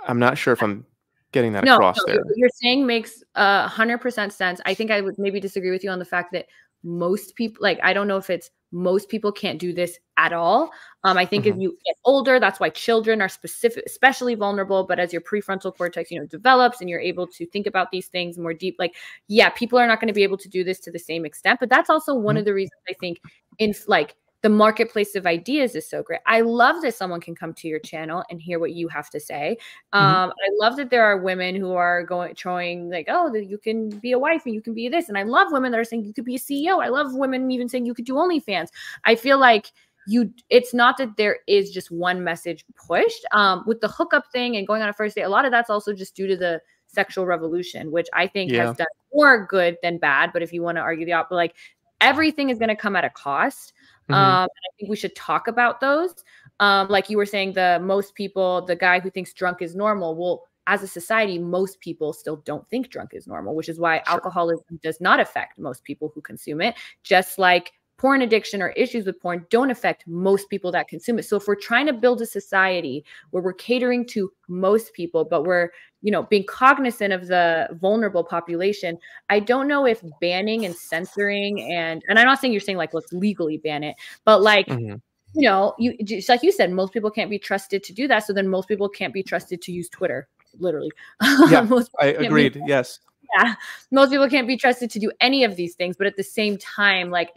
I'm not sure if I'm getting that across there. What you're saying makes 100% sense. I think I would maybe disagree with you on the fact that most people, like, I don't know if it's most people can't do this at all. I think if you get older, that's why children are especially vulnerable. But as your prefrontal cortex, develops and you're able to think about these things more deep, like, yeah, people are not going to be able to do this to the same extent. But that's also one of the reasons I think the marketplace of ideas is so great. I love that someone can come to your channel and hear what you have to say. I love that there are women who are showing like, oh, that you can be a wife and you can be this. And I love women that are saying you could be a CEO. I love women even saying you could do OnlyFans. I feel like it's not that there is just one message pushed with the hookup thing and going on a first date. A lot of that's also just due to the sexual revolution, which I think has done more good than bad. But if you want to argue the opposite, like, everything is going to come at a cost. And I think we should talk about those. Like you were saying, the guy who thinks drunk is normal. Well, as a society, most people still don't think drunk is normal, which is why alcoholism does not affect most people who consume it. Just like porn addiction or issues with porn don't affect most people that consume it. So if we're trying to build a society where we're catering to most people, but we're, being cognizant of the vulnerable population, I don't know if banning and censoring and I'm not saying you're saying like, let's legally ban it, but like, you just like you said, most people can't be trusted to do that. So then most people can't be trusted to use Twitter, literally. Yeah, I agreed. Yes. Yeah, most people can't be trusted to do any of these things. But at the same time, like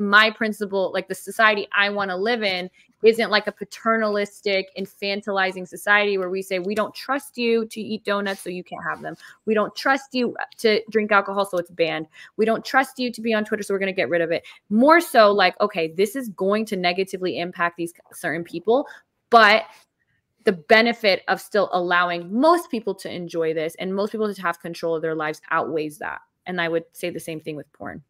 my principle, like the society I want to live in isn't like a paternalistic, infantilizing society where we say, we don't trust you to eat donuts, so you can't have them. We don't trust you to drink alcohol, so it's banned. We don't trust you to be on Twitter, so we're going to get rid of it. More so like, okay, this is going to negatively impact these certain people, but the benefit of still allowing most people to enjoy this and most people to have control of their lives outweighs that. And I would say the same thing with porn.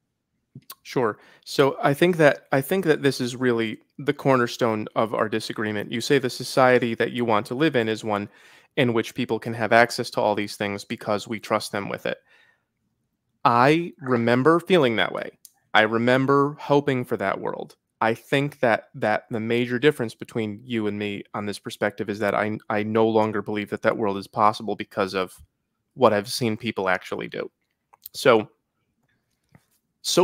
Sure. So I think that this is really the cornerstone of our disagreement. You say the society that you want to live in is one in which people can have access to all these things because we trust them with it. I remember feeling that way. I remember hoping for that world. I think that the major difference between you and me on this perspective is that I no longer believe that world is possible because of what I've seen people actually do. So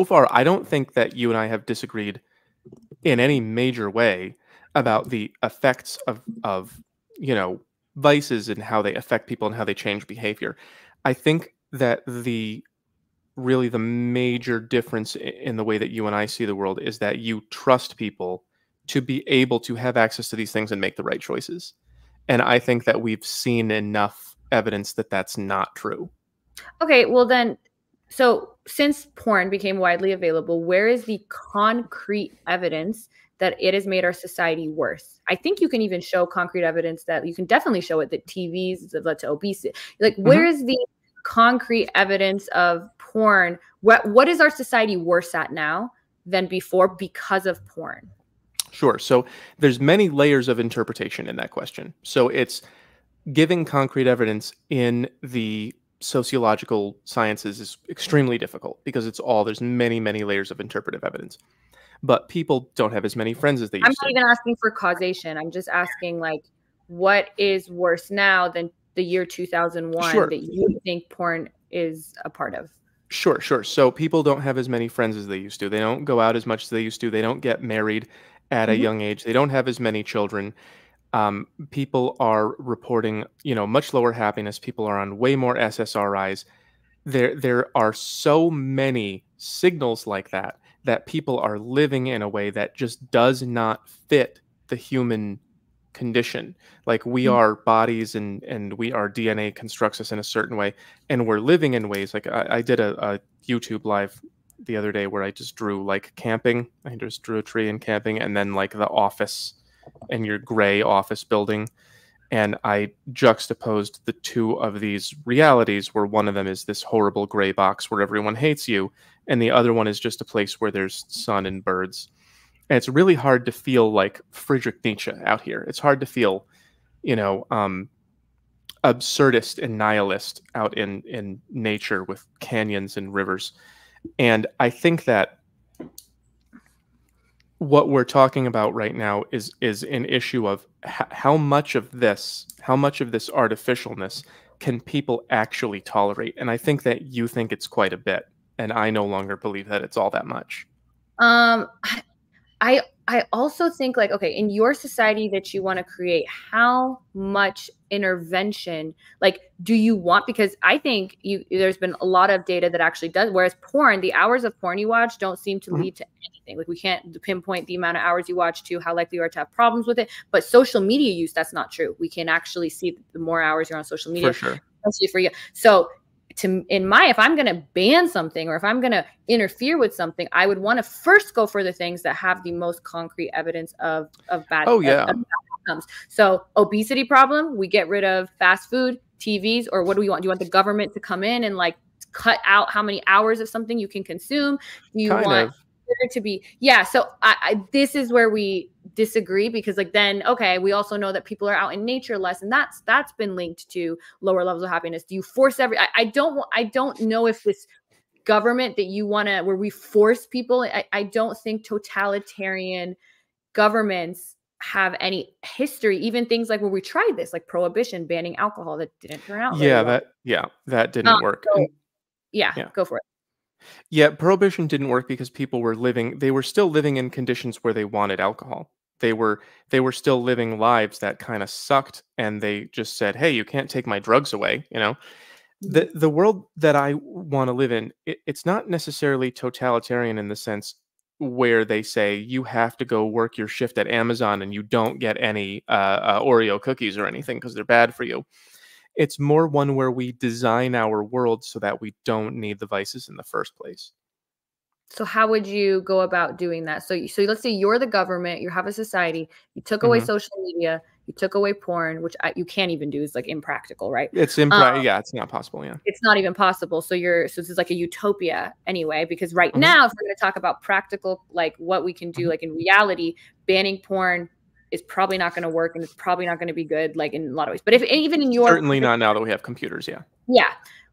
far, I don't think that you and I have disagreed in any major way about the effects of vices and how they affect people and how they change behavior. I think that the really the major difference in the way that you and I see the world is that you trust people to be able to have access to these things and make the right choices. And I think that we've seen enough evidence that that's not true. Okay, well then, so since porn became widely available, where is the concrete evidence that it has made our society worse? I think you can even show concrete evidence that you can definitely show it that TVs have led to obesity. Like, where is the concrete evidence of porn? What is our society worse at now than before because of porn? Sure. So there's many layers of interpretation in that question. So it's giving concrete evidence in the sociological sciences is extremely difficult because there's many, many layers of interpretive evidence. But people don't have as many friends as they I'm used not to. even asking for causation. I'm just asking, like, what is worse now than the year 2001 Sure. that you think porn is a part of? Sure. So people don't have as many friends as they used to. They don't go out as much as they used to. They don't get married at a young age. They don't have as many children. People are reporting, much lower happiness. People are on way more SSRIs. There are so many signals like that people are living in a way that just does not fit the human condition. Like we are bodies and our DNA constructs us in a certain way, and we're living in ways like I did a YouTube live the other day where I just drew like camping. I just drew a tree and camping, and then like the office and your gray office building. And I juxtaposed the two of these realities where one of them is this horrible gray box where everyone hates you, and the other one is just a place where there's sun and birds. And it's really hard to feel like Friedrich Nietzsche out here. It's hard to feel, absurdist and nihilist out in nature with canyons and rivers. And I think that what we're talking about right now is an issue of how much of this artificialness can people actually tolerate. And I think that you think it's quite a bit, and I no longer believe that it's all that much. Um, I also think, like, okay, in your society that you want to create, how much intervention, like, do you want? Because I think there's been a lot of data that actually does, whereas porn, the hours of porn you watch don't seem to lead to anything. Like, we can't pinpoint the amount of hours you watch to how likely you are to have problems with it. But social media use, that's not true. We can actually see that the more hours you're on social media, For sure. especially for you. So if I'm going to ban something or if I'm going to interfere with something, I would want to first go for the things that have the most concrete evidence of bad, Oh, yeah. of bad outcomes. So obesity problem, we get rid of fast food, TVs, or what do we want? Do you want the government to come in and like cut out how many hours of something you can consume? Do you want it to be, yeah. So this is where we disagree, because like then, okay, we also know that people are out in nature less, and that's been linked to lower levels of happiness. Do you force I don't know if this government that you want to, where we force people, I don't think totalitarian governments have any history, even things like where we tried this, like prohibition, banning alcohol, that didn't turn out very well. That didn't work. So, yeah, go for it. Yeah, prohibition didn't work because people they were still living in conditions where they wanted alcohol. They were still living lives that kind of sucked, and they just said, "Hey, you can't take my drugs away," The world that I want to live in, it's not necessarily totalitarian in the sense where they say you have to go work your shift at Amazon and you don't get any Oreo cookies or anything because they're bad for you. It's more one where we design our world so that we don't need the vices in the first place. So how would you go about doing that? So let's say you're the government, you have a society, you took away social media, you took away porn, which you can't even do, is like impractical, right? It's impractical. Yeah, it's not possible. Yeah, it's not even possible. So this is like a utopia anyway, because right now, if we're going to talk about practical, like what we can do, like in reality, banning porn is probably not going to work, and it's probably not going to be good, like in a lot of ways. But if even in your certainly not now that we have computers, yeah.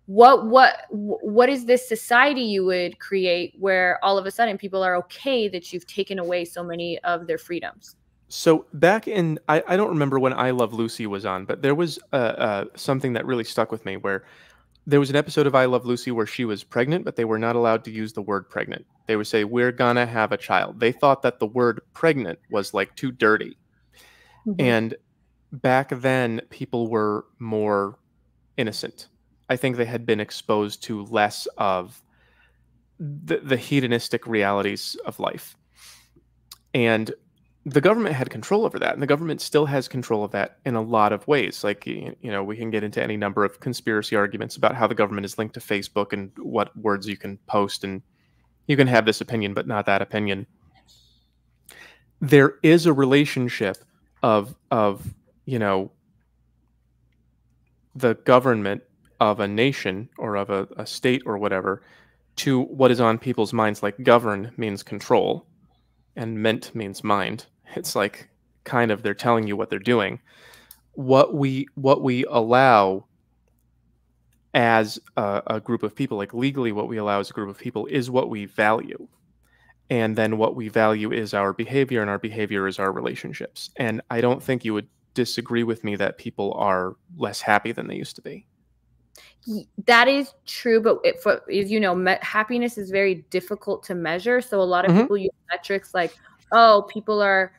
What is this society you would create where all of a sudden people are okay that you've taken away so many of their freedoms? So back in, I don't remember when I Love Lucy was on, but there was something that really stuck with me where there was an episode of I Love Lucy where she was pregnant, but they were not allowed to use the word pregnant. They would say, "We're gonna have a child." They thought that the word pregnant was like too dirty. And back then, people were more innocent. I think they had been exposed to less of the hedonistic realities of life. And the government had control over that, and the government still has control of that in a lot of ways. Like, you know, we can get into any number of conspiracy arguments about how the government is linked to Facebook and what words you can post, and you can have this opinion but not that opinion. There is a relationship of you know, the government of a nation or of a state or whatever to what is on people's minds. Like, govern means control, and ment means mind. It's like, kind of, they're telling you what they're doing. What we allow as a group of people, like legally what we allow as a group of people, is what we value. And then what we value is our behavior, and our behavior is our relationships. And I don't think you would disagree with me that people are less happy than they used to be. That is true, but as you know, happiness is very difficult to measure. So a lot of people use metrics like, oh, people are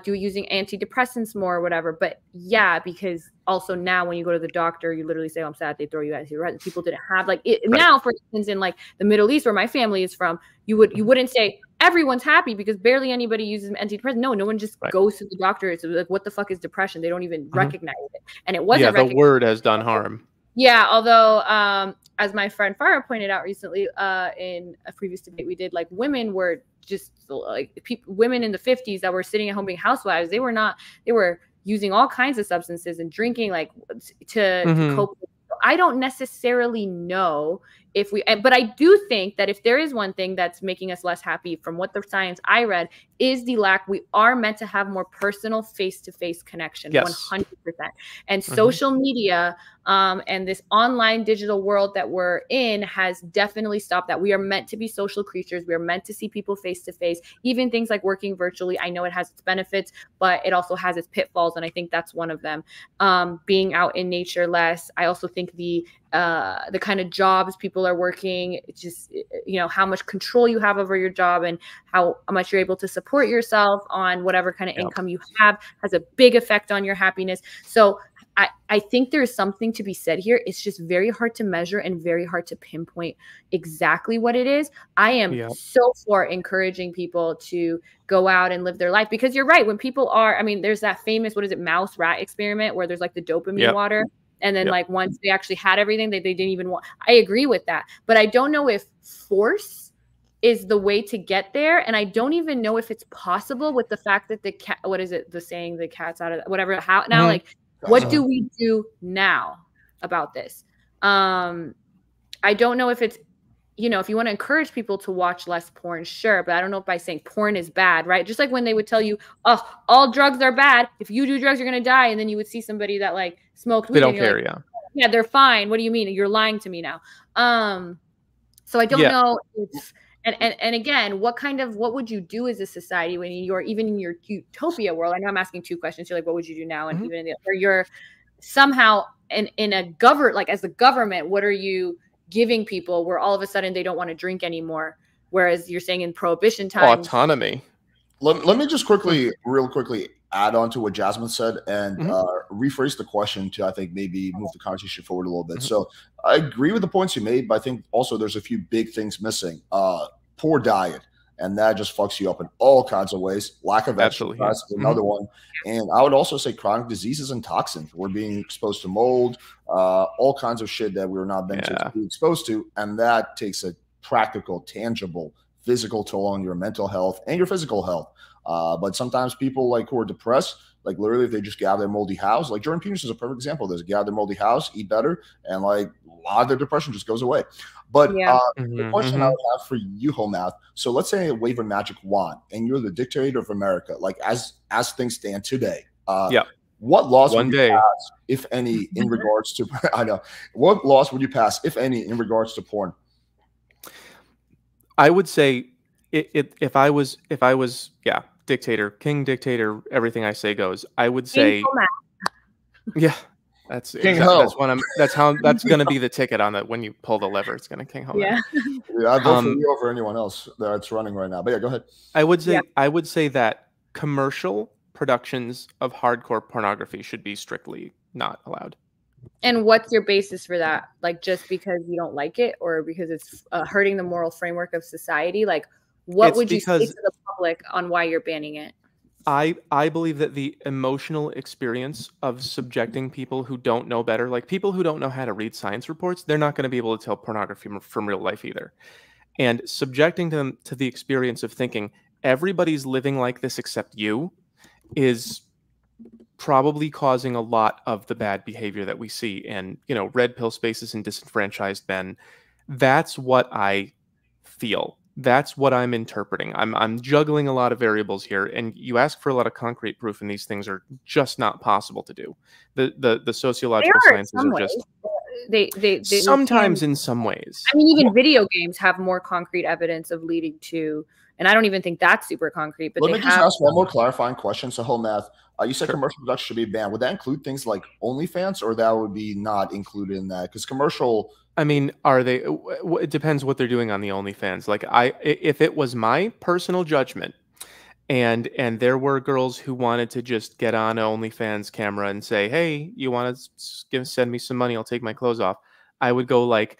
using antidepressants more or whatever. But yeah, because also now when you go to the doctor, you literally say, oh, I'm sad, they throw you antidepressants. People didn't have like it. Right. Now, for instance, in like the Middle East where my family is from, you wouldn't say everyone's happy because barely anybody uses antidepressants. No one just goes to the doctor. It's like, what the fuck is depression? They don't even recognize it. And it wasn't. Yeah, the word has done harm. Yeah, although as my friend Farah pointed out recently in a previous debate we did, like women were just like women in the 50s that were sitting at home being housewives. They were using all kinds of substances and drinking like to cope. I don't necessarily know if but I do think that if there is one thing that's making us less happy from what the science I read is the lack. We are meant to have more personal face-to-face connection. Yes. 100%. And social media and this online digital world that we're in has definitely stopped that. We are meant to be social creatures. We are meant to see people face-to-face. Even things like working virtually, I know it has its benefits, but it also has its pitfalls. And I think that's one of them. Being out in nature less. I also think the kind of jobs people are working, it's just, you know, how much control you have over your job and how much you're able to support yourself on whatever kind of income you have has a big effect on your happiness. So I think there's something to be said here. It's just very hard to measure and very hard to pinpoint exactly what it is. I am so for encouraging people to go out and live their life, because you're right. When people are, I mean, there's that famous, what is it, mouse rat experiment where there's like the dopamine water. And then like once they actually had everything, they didn't even want, I agree with that. But I don't know if force is the way to get there. And I don't even know if it's possible with the fact that the cat, what is it, the saying, the cat's out of whatever, how now, like, what do we do now about this? I don't know if it's, you know, if you want to encourage people to watch less porn, sure. But I don't know if by saying porn is bad, right? Just like when they would tell you, oh, all drugs are bad. If you do drugs, you're going to die. And then you would see somebody that like smoked weed. They don't care, like, yeah, they're fine. What do you mean? You're lying to me now. So I don't know if, and again, what would you do as a society when you're even in your utopia world? I know I'm asking two questions. You're like, what would you do now? And even in the, or you're somehow in a like as the government, what are you giving people where all of a sudden they don't want to drink anymore? Whereas you're saying in prohibition times, autonomy. Let me just real quickly add on to what Jazmen said and rephrase the question to, I think, maybe move the conversation forward a little bit. So I agree with the points you made, but I think also there's a few big things missing. Poor diet, and that just fucks you up in all kinds of ways. Lack of exercise is another one. And I would also say chronic diseases and toxins. We're being exposed to mold, all kinds of shit that we're not meant to be exposed to. And that takes a practical, tangible, physical toll on your mental health and your physical health. But sometimes people like who are depressed, like literally if they just get out of their moldy house, like Jordan Peterson is a perfect example of this. Get out of their moldy house, eat better, and like a lot of their depression just goes away. But the question I would have for you, Homath, so let's say I wave a magic wand and you're the dictator of America, like as things stand today. What laws would you pass, if any, in regards to I know, what laws would you pass, if any, in regards to porn? I would say if I was dictator, king, dictator, everything I say goes. I would say, that's that's going to be the ticket on that. When you pull the lever, it's going to King Ho. Yeah, I vote for you over anyone else that's running right now. But yeah, go ahead. I would say that commercial productions of hardcore pornography should be strictly not allowed. And what's your basis for that? Like, just because you don't like it, or because it's hurting the moral framework of society? Like, what would you say to the public on why you're banning it? I believe that the emotional experience of subjecting people who don't know better, like people who don't know how to read science reports, they're not going to be able to tell pornography from real life either. And subjecting them to the experience of thinking everybody's living like this except you is probably causing a lot of the bad behavior that we see in, red pill spaces and disenfranchised men. That's what I feel. That's what I'm interpreting. I'm juggling a lot of variables here, and you ask for a lot of concrete proof, and these things are just not possible to do. The sociological sciences are just they sometimes in some ways. I mean, even video games have more concrete evidence of leading to, and I don't even think that's super concrete. But let me just ask one more clarifying question. So, Whole Math, you said commercial production should be banned. Would that include things like OnlyFans, or that would be not included in that? Because commercial. I mean, are they? It depends what they're doing on the OnlyFans. Like, if it was my personal judgment, and there were girls who wanted to just get on an OnlyFans camera and say, "Hey, you want to send me some money? I'll take my clothes off." I would go like,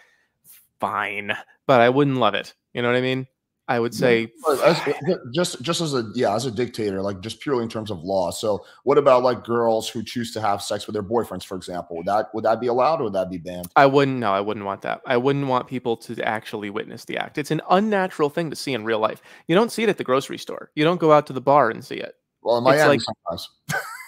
"Fine," but I wouldn't love it. You know what I mean? I would say just as a dictator, like just purely in terms of law. So what about like girls who choose to have sex with their boyfriends, for example? Would that be allowed, or would that be banned? I wouldn't. No, I wouldn't want that. I wouldn't want people to actually witness the act. It's an unnatural thing to see in real life. You don't see it at the grocery store. You don't go out to the bar and see it. Well, in Miami, sometimes.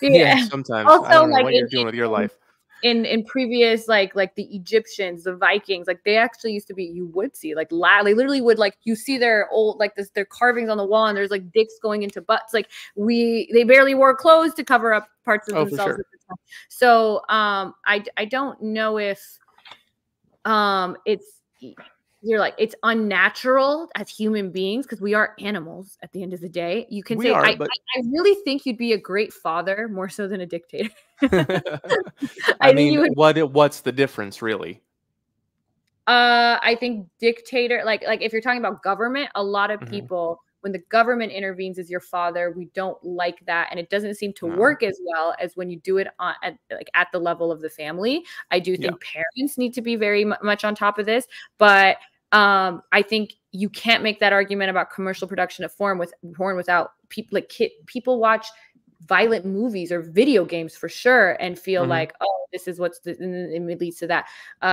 Yeah, sometimes. Also, I don't know what you're doing with your life. In previous like the Egyptians, the Vikings, like they actually used to be, you would see like they literally would, like, you see their old their carvings on the wall, and there's like dicks going into butts. Like they barely wore clothes to cover up parts of themselves at the time. So I don't know if it's unnatural as human beings, because we are animals at the end of the day. You can I really think you'd be a great father, more so than a dictator. I mean, what's the difference, really? I think dictator, like if you're talking about government, a lot of people, when the government intervenes as your father, we don't like that, and it doesn't seem to work as well as when you do it at the level of the family. I do think parents need to be very much on top of this, but I think you can't make that argument about commercial production of porn without people watch violent movies or video games for sure and feel like, oh, this is and it leads to that.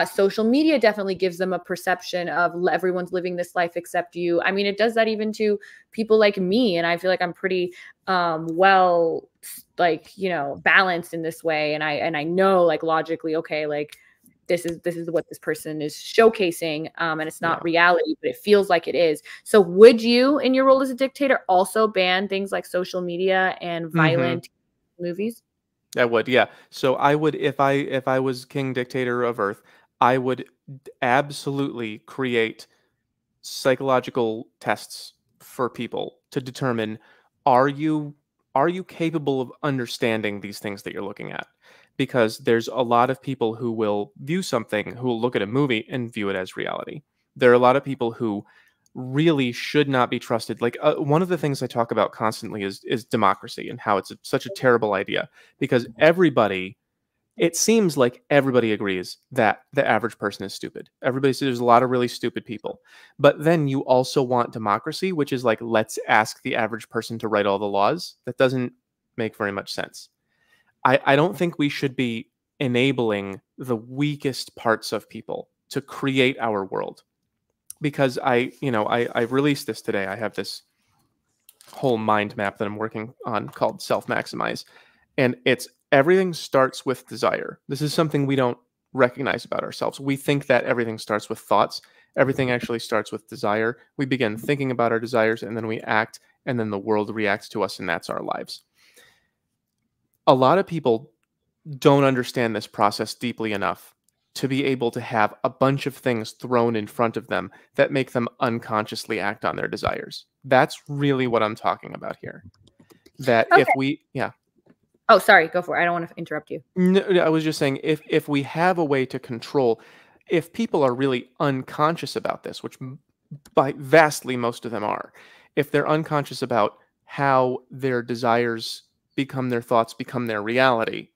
Social media definitely gives them a perception of everyone's living this life except you. I mean, it does that even to people like me, and I feel like I'm pretty well, balanced in this way, and I know, like, logically, okay, like this is what this person is showcasing, and it's not reality, but it feels like it is. So would you, in your role as a dictator, also ban things like social media and violent movies? I would, yeah. So I would, if I was king dictator of Earth, I would absolutely create psychological tests for people to determine, are you capable of understanding these things that you're looking at? Because there's a lot of people who will view something, who will look at a movie and view it as reality. There are a lot of people who really should not be trusted. Like one of the things I talk about constantly is democracy, and how it's such a terrible idea, because it seems like everybody agrees that the average person is stupid. Everybody says there's a lot of really stupid people. But then you also want democracy, which is like, let's ask the average person to write all the laws. That doesn't make very much sense. I don't think we should be enabling the weakest parts of people to create our world. Because I released this today. I have this whole mind map that I'm working on called Self-Maximize. And it's everything starts with desire. This is something we don't recognize about ourselves. We think that everything starts with thoughts. Everything actually starts with desire. We begin thinking about our desires, and then we act, and then the world reacts to us, and that's our lives. A lot of people don't understand this process deeply enough to be able to have a bunch of things thrown in front of them that make them unconsciously act on their desires. That's really what I'm talking about here. That if we, Oh, sorry, go for it. I don't want to interrupt you. No, I was just saying, if we have a way to control, if people are really unconscious about this, which by vastly most of them are, if they're unconscious about how their desires become their thoughts, become their reality,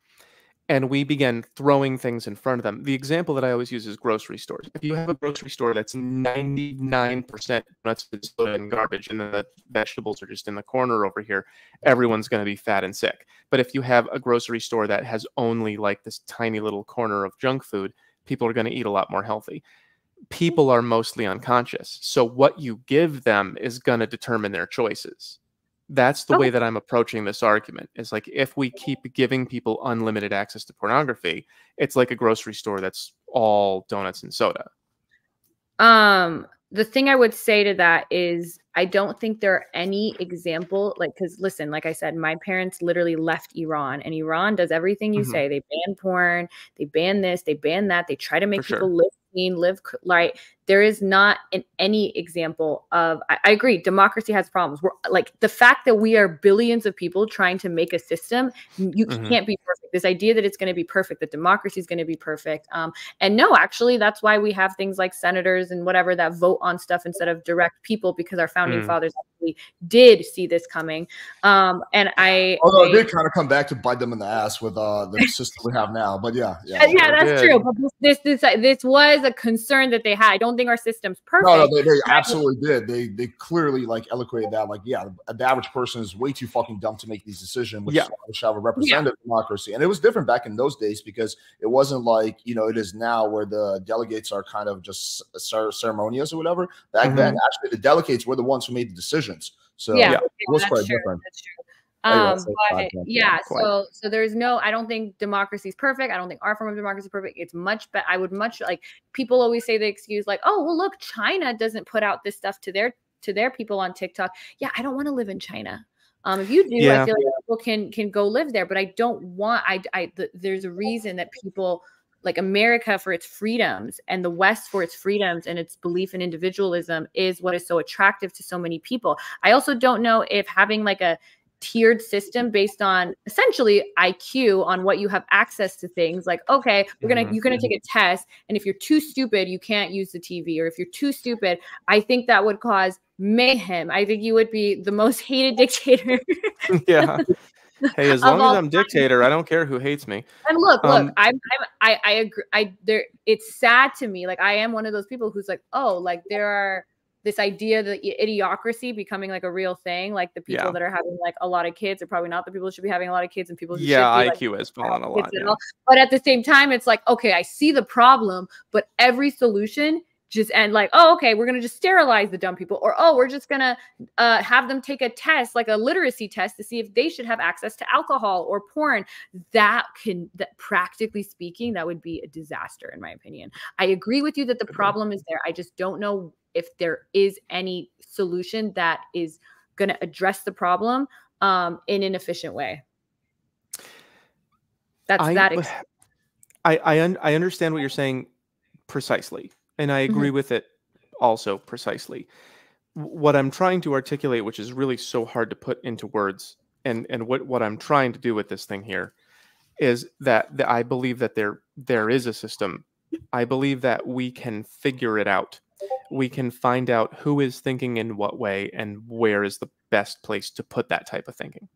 and we began throwing things in front of them. The example that I always use is grocery stores. If you have a grocery store that's 99% nuts and soda and garbage, and then the vegetables are just in the corner over here, everyone's going to be fat and sick. But if you have a grocery store that has only like this tiny little corner of junk food, people are going to eat a lot more healthy. People are mostly unconscious. So what you give them is going to determine their choices. That's the way that I'm approaching this argument, is like, if we keep giving people unlimited access to pornography, it's like a grocery store that's all donuts and soda. The thing I would say to that is, I don't think there are any example, like, because listen, like I said, my parents literally left Iran, and Iran does everything you say. They ban porn, they ban this, they ban that. They try to make people live clean, live like. There is not any example of, I agree, democracy has problems. We're like, the fact that we are billions of people trying to make a system, you can't be perfect. This idea that it's going to be perfect, that democracy is going to be perfect. And no, actually, that's why we have things like senators and whatever that vote on stuff instead of direct people, because our founding fathers actually did see this coming. Although it did kind of come back to bite them in the ass with the system we have now. But yeah, that's true. But this was a concern that they had. I don't think our system's perfect. No, they absolutely did. They clearly like eloquated that. Like, yeah, the average person is way too fucking dumb to make these decisions, which have a representative democracy. And it was different back in those days, because it wasn't like, you know, it is now, where the delegates are kind of just ceremonious or whatever. Back then, actually, the delegates were the ones who made the decisions. So it was quite different. That's true. So there's no, I don't think democracy is perfect. I don't think our form of democracy is perfect. It's much better. I would much, like, people always say the excuse like, oh, well, look, China doesn't put out this stuff to their people on TikTok. Yeah, I don't want to live in China. If you do, I feel like people can go live there, but I don't want, there's a reason that people like America for its freedoms and the West for its freedoms and its belief in individualism is what is so attractive to so many people. I also don't know if having like a tiered system based on essentially IQ on what you have access to things, like, okay, you're gonna take a test, and if you're too stupid, you can't use the TV, or if you're too stupid, I think that would cause mayhem. I think you would be the most hated dictator. Hey, as long as I'm dictator, I don't care who hates me. And look, I agree. It's sad to me. Like, I am one of those people who's like, oh, like, there are this idea that idiocracy becoming like a real thing, like the people that are having like a lot of kids are probably not the people who should be having a lot of kids, and people who should be, IQ like, has fallen a lot. But at the same time, it's like, okay, I see the problem, but every solution just end like, oh, okay, we're gonna just sterilize the dumb people, or oh, we're just gonna have them take a test, like a literacy test, to see if they should have access to alcohol or porn. That practically speaking, that would be a disaster in my opinion. I agree with you that the problem is there. I just don't know if there is any solution that is going to address the problem in an efficient way. I understand what you're saying precisely, and I agree with it also precisely. What I'm trying to articulate, which is really so hard to put into words, and what I'm trying to do with this thing here, is that I believe that there is a system. I believe that we can figure it out. We can find out who is thinking in what way and where is the best place to put that type of thinking.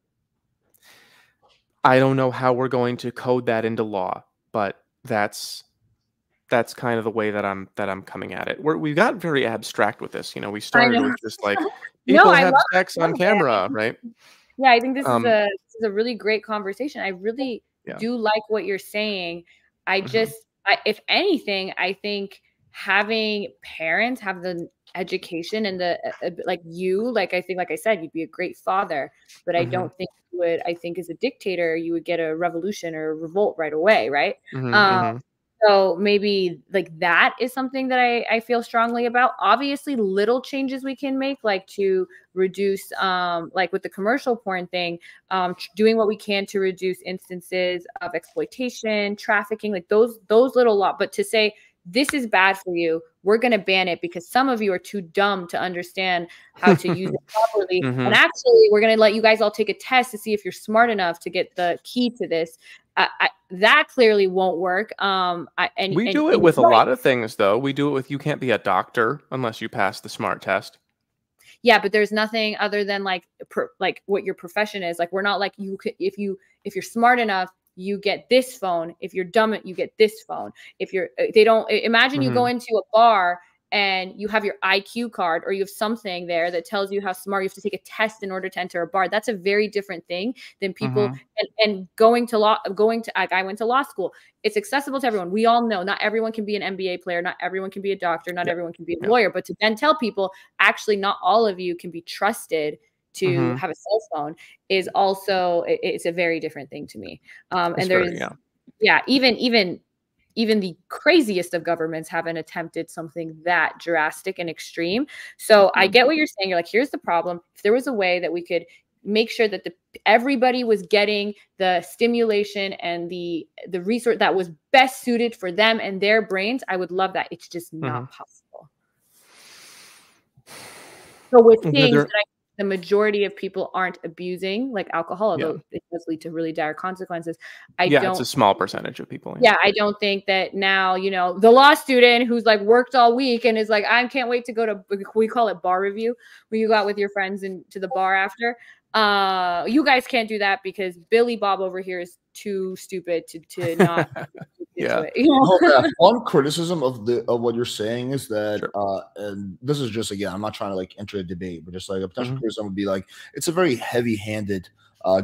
I don't know how we're going to code that into law, but that's kind of the way that I'm coming at it. We got very abstract with this. You know, we started with just like people have sex on camera, right? Yeah, I think this is a really great conversation. I really do like what you're saying. I just, if anything, I think having parents have the education and the I think, like I said, you'd be a great father, but I don't think you would. I think as a dictator, you would get a revolution or a revolt right away, right? So maybe like that is something that I feel strongly about. Obviously, little changes we can make, like to reduce, like with the commercial porn thing, doing what we can to reduce instances of exploitation, trafficking, like those little lot. But to say this is bad for you, we're going to ban it because some of you are too dumb to understand how to use it properly. And actually, we're going to let you guys all take a test to see if you're smart enough to get the key to this. That clearly won't work. We do it with a lot of things, though. We do it with, you can't be a doctor unless you pass the SMART test. Yeah, but there's nothing other than like what your profession is. Like, we're not like, you could, if you're smart enough, you get this phone. If you're dumb, you get this phone. If you're, they don't imagine you go into a bar and you have your IQ card or you have something there that tells you how smart you have to take a test in order to enter a bar. That's a very different thing than people and going to like, I went to law school. It's accessible to everyone. We all know not everyone can be an NBA player. Not everyone can be a doctor. Not everyone can be a lawyer, but to then tell people actually not all of you can be trusted to have a cell phone is also, it's a very different thing to me. And there's, even the craziest of governments haven't attempted something that drastic and extreme. So I get what you're saying. You're like, here's the problem. If there was a way that we could make sure that everybody was getting the stimulation and the resource that was best suited for them and their brains, I would love that. It's just not possible. So with things that the majority of people aren't abusing, like alcohol, although it does lead to really dire consequences. It's a small percentage of people. I don't think that now, the law student who's like worked all week and is like, I can't wait to go to, we call it bar review, where you go out with your friends and to the bar after. You guys can't do that because Billy Bob over here is too stupid to not. One criticism of what you're saying is that, and this is just, again, I'm not trying to like enter a debate, but just like a potential criticism would be like, it's a very heavy-handed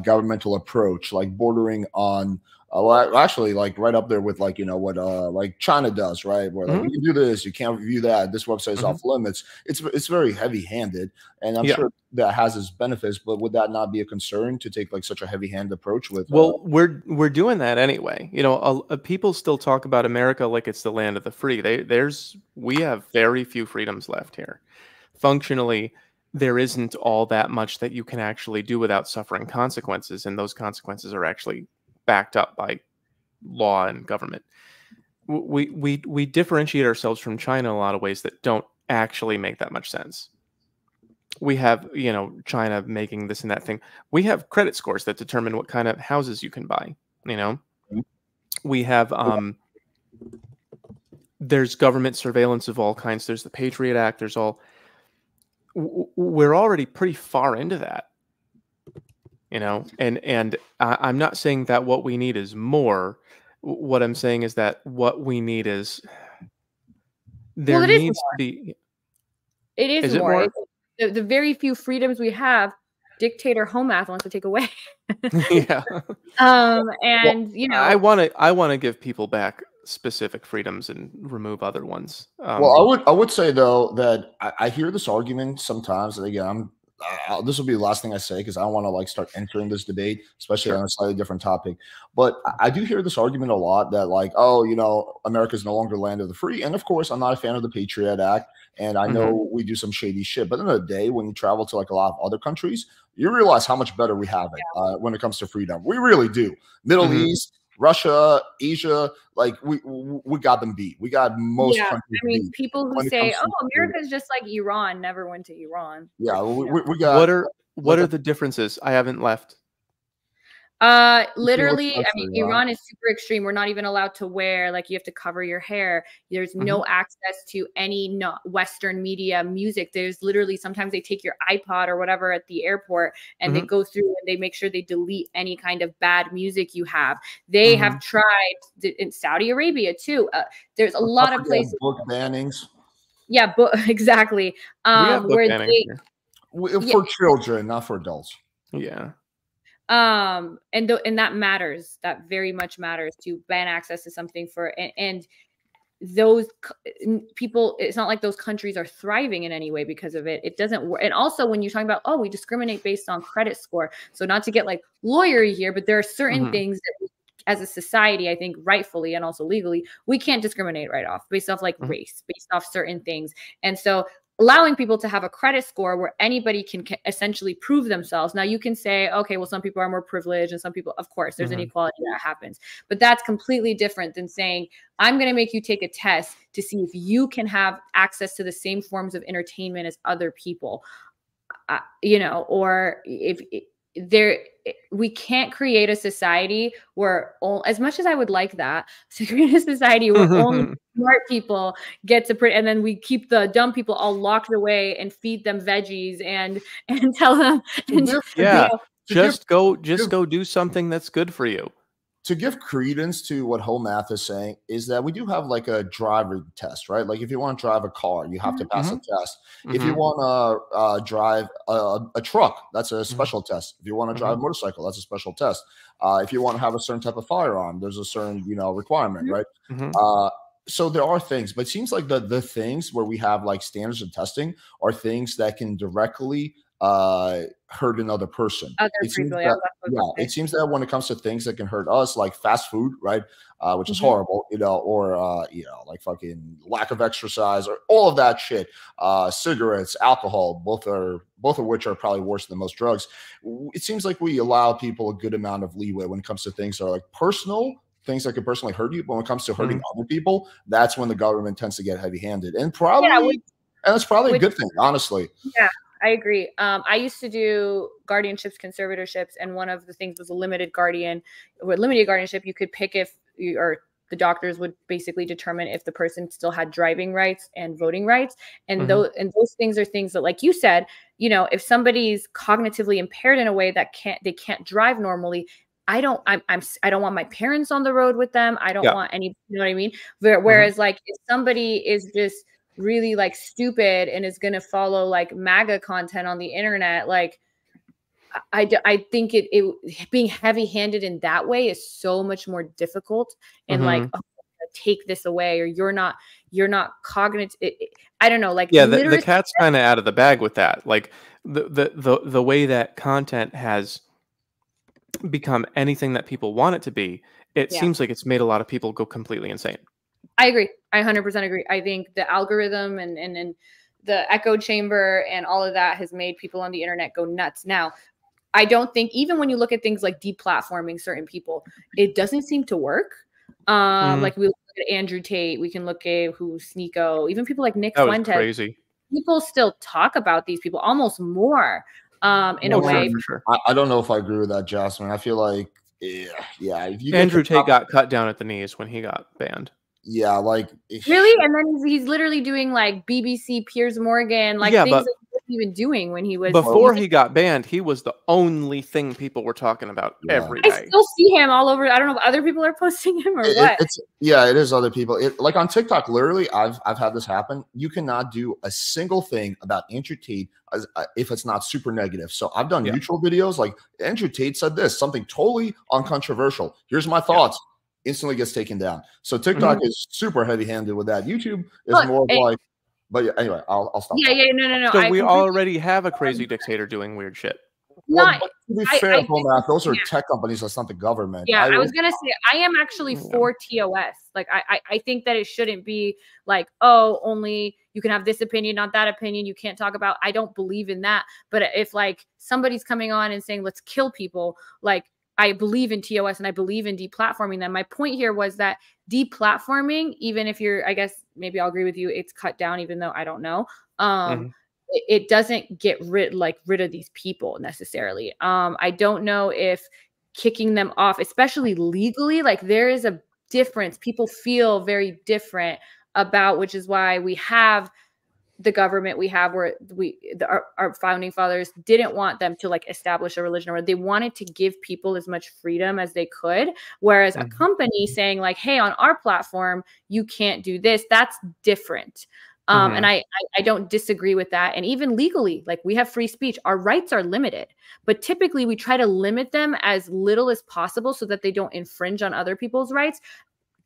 governmental approach, like bordering on, well, actually, like right up there with like, what like China does, right? Where like you can do this, you can't review that. This website is off limits. It's very heavy-handed, and I'm sure that has its benefits. But would that not be a concern to take like such a heavy-handed approach with? Well, we're doing that anyway. People still talk about America like it's the land of the free. We have very few freedoms left here. Functionally, there isn't all that much that you can actually do without suffering consequences, and those consequences are actually backed up by law and government. We differentiate ourselves from China in a lot of ways that don't actually make that much sense. We have, China making this and that thing. We have credit scores that determine what kind of houses you can buy. We have there's government surveillance of all kinds. There's the Patriot Act. There's all. We're already pretty far into that. And I'm not saying that what we need is more. What I'm saying is that what we need is there needs to be. It is more. The very few freedoms we have, dictator Homath wants to take away. And I want to give people back specific freedoms and remove other ones. Well, I would say though that I hear this argument sometimes, and again, this will be the last thing I say because I don't want to like start entering this debate, especially on a slightly different topic. But I do hear this argument a lot that like, America is no longer land of the free. And of course, I'm not a fan of the Patriot Act, and I know we do some shady shit. But at the end of the day, when you travel to like a lot of other countries, you realize how much better we have it when it comes to freedom. We really do. Middle East, Russia, Asia, like we got them beat. We got most countries beat. People who say, "Oh, America is just like Iran," never went to Iran. Yeah, we got. What are the differences? I haven't left. Literally, Iran is super extreme. We're not even allowed to wear, like, you have to cover your hair. There's no access to any Western media music. There's literally, sometimes they take your iPod or whatever at the airport and they go through and they make sure they delete any kind of bad music you have. They have tried in Saudi Arabia too. There's a lot of places. Book bannings. Yeah, exactly. For children, not for adults. Yeah. And that matters. That very much matters, to ban access to something and those people, it's not like those countries are thriving in any way because of it. It doesn't work. And also when you're talking about, we discriminate based on credit score. So not to get like lawyery here, but there are certain things that we, as a society, I think rightfully and also legally, we can't discriminate right off based off like race, based off certain things. And so allowing people to have a credit score where anybody can essentially prove themselves. Now you can say, okay, well, some people are more privileged and some people, of course, there's inequality that happens, but that's completely different than saying, I'm going to make you take a test to see if you can have access to the same forms of entertainment as other people, or if we can't create a society where, as much as I would like that, to create a society where only smart people get to print, and then we keep the dumb people all locked away and feed them veggies and tell them, just go do something that's good for you. to give credence to what Home Math is saying is that we do have like a driver test, right? Like if you want to drive a car, you have to pass a test. If you want to drive a truck, that's a special test. If you want to drive a motorcycle, that's a special test. If you want to have a certain type of firearm, there's a certain, requirement, right? So there are things, but it seems like the things where we have like standards of testing are things that can directly hurt another person. It seems that when it comes to things that can hurt us, like fast food, right, which is horrible, or like fucking lack of exercise, or all of that shit, cigarettes, alcohol, both of which are probably worse than most drugs. It seems like we allow people a good amount of leeway when it comes to things that are like personal, things that could personally hurt you. But when it comes to hurting other people, that's when the government tends to get heavy-handed, and that's probably a good thing, honestly. Yeah, I agree. I used to do guardianships, conservatorships, and one of the things was a limited guardianship. You could pick or the doctors would basically determine if the person still had driving rights and voting rights. And those things are things that, like you said, if somebody's cognitively impaired in a way that they can't drive normally, I don't want my parents on the road with them. I don't want any, you know what I mean? Whereas like if somebody is just really like stupid and is going to follow like MAGA content on the internet, like I think it being heavy-handed in that way is so much more difficult, and like, oh, take this away, or you're not cognitive. I don't know, like, the cat's kind of out of the bag with that. Like the way that content has become anything that people want it to be, it seems like it's made a lot of people go completely insane. I agree. I 100% agree. I think the algorithm and the echo chamber and all of that has made people on the internet go nuts. Now, I don't think, even when you look at things like deplatforming certain people, it doesn't seem to work. Like we look at Andrew Tate, we can look at Sneeko, even people like Nick Fuentes. Crazy. People still talk about these people almost more in a way. For sure. I don't know if I agree with that, Jazmen. I feel like, if Andrew Tate got cut down at the knees when he got banned. Yeah, like really, and then he's literally doing like BBC Piers Morgan, like things that he wasn't even doing when he was before he got banned. He was the only thing people were talking about every day. I still see him all over. I don't know if other people are posting him or what. It is other people. Like on TikTok, literally, I've had this happen. You cannot do a single thing about Andrew Tate if it's not super negative. So I've done neutral videos like Andrew Tate said this, something totally uncontroversial. Here's my thoughts. Instantly gets taken down. So TikTok is super heavy-handed with that. YouTube is more like, but yeah, anyway, I'll stop. No. So we already have a crazy dictator doing weird shit. Well, to be fair, those are tech companies. That's not the government. Yeah, I was gonna say I am actually for TOS. Like I think that it shouldn't be like, oh, only you can have this opinion, not that opinion. You can't talk about. I don't believe in that. But if like somebody's coming on and saying let's kill people, like, I believe in TOS and I believe in deplatforming them. My point here was that deplatforming, even if I guess maybe I'll agree with you, it's cut down, even though I don't know. It doesn't get rid of these people necessarily. I don't know if kicking them off, especially legally, like there is a difference. People feel very different about, which is why we have the government we have, where our founding fathers didn't want them to like establish a religion, or they wanted to give people as much freedom as they could. Whereas a company saying like, hey, on our platform, you can't do this, that's different. And I don't disagree with that. And even legally, like we have free speech, our rights are limited, but typically we try to limit them as little as possible so that they don't infringe on other people's rights.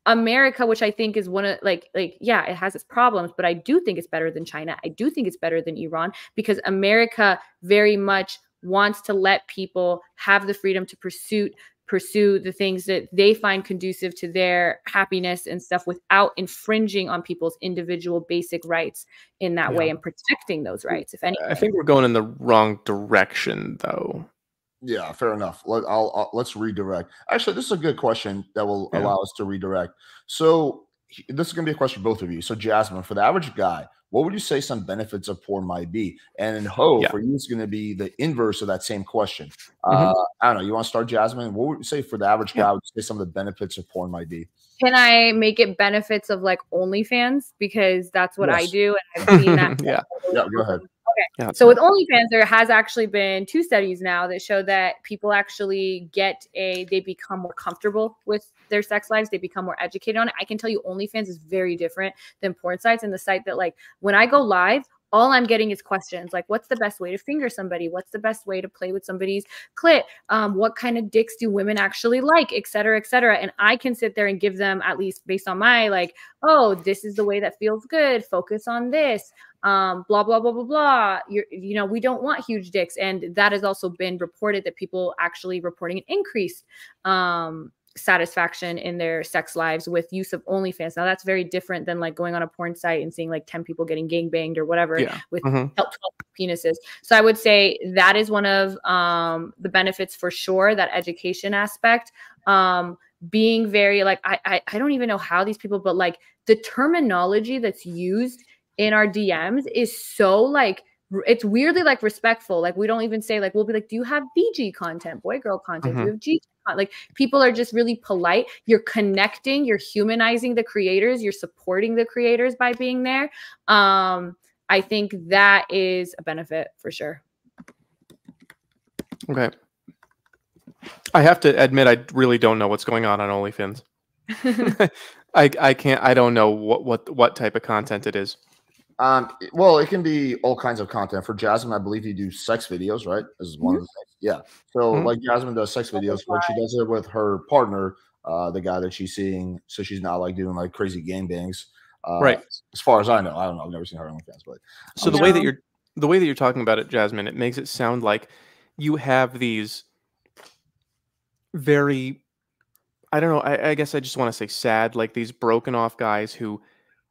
America, which I think is one of it has its problems, but I do think it's better than China. I do think it's better than Iran, because America very much wants to let people have the freedom to pursue the things that they find conducive to their happiness and stuff without infringing on people's individual basic rights in that way, and protecting those rights. If anything, I think we're going in the wrong direction though. Yeah, fair enough. Let's redirect. Actually, this is a good question that will allow us to redirect. So this is going to be a question for both of you. So Jazmen, for the average guy, what would you say some benefits of porn might be? And for you, it's going to be the inverse of that same question. I don't know. You want to start, Jazmen? What would you say for the average guy? Would you say some of the benefits of porn might be? Can I make it benefits of like OnlyFans, because that's what I do, and I've seen that. Yeah, go ahead. Yeah, So with OnlyFans, there has actually been 2 studies now that show that people actually they become more comfortable with their sex lives. They become more educated on it. I can tell you OnlyFans is very different than porn sites, and the site that, like, when I go live, all I'm getting is questions like, what's the best way to finger somebody? What's the best way to play with somebody's clit? What kind of dicks do women actually like, et cetera, et cetera. And I can sit there and give them, at least based on my, like, oh, this is the way that feels good. Focus on this. Blah, blah, blah, blah, blah. We don't want huge dicks. And that has also been reported that people actually reporting an increased satisfaction in their sex lives with use of OnlyFans. Now that's very different than like going on a porn site and seeing like 10 people getting gangbanged or whatever with 12 penises. So I would say that is one of the benefits for sure, that education aspect. Being very like, I don't even know how these people, but like the terminology that's used in our DMs is so like, it's weirdly like respectful. Like we don't even say like, we'll be like, do you have BG content, boy girl content? Do you have G content? Like people are just really polite. You're connecting, you're humanizing the creators, you're supporting the creators by being there. I think that is a benefit for sure. Okay. I have to admit, I really don't know what's going on OnlyFans. I don't know what type of content it is. Well, it can be all kinds of content. For Jazmen, I believe you do sex videos, right? This is one of the things. Yeah. So like Jazmen does sex videos, but she does it with her partner, the guy that she's seeing. So she's not like doing like crazy gangbangs. Right. As far as I know, I don't know. I've never seen her OnlyFans, but so the way that you're talking about it, Jazmen, it makes it sound like you have these very, I don't know, I guess I just want to say sad, like these broken off guys who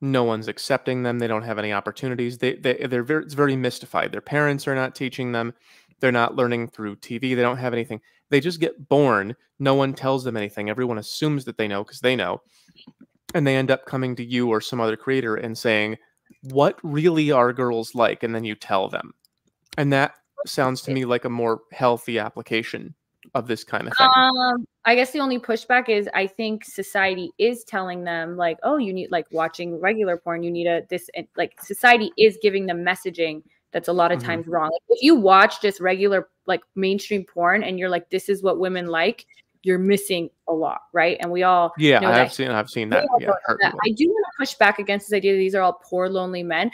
no one's accepting them. They don't have any opportunities. It's very mystified. Their parents are not teaching them. They're not learning through TV. They don't have anything. They just get born. No one tells them anything. Everyone assumes that they know because they know. And they end up coming to you or some other creator and saying, what really are girls like? And then you tell them. And that sounds to me like a more healthy application of this kind of thing. I guess the only pushback is I think society is telling them like, oh, you need like watching regular porn. You need like society is giving them messaging that's a lot of times wrong. Like, if you watch just regular like mainstream porn and you're like, this is what women like, you're missing a lot, right? And we all know I've seen that. Yeah, I do want to push back against this idea that these are all poor, lonely men.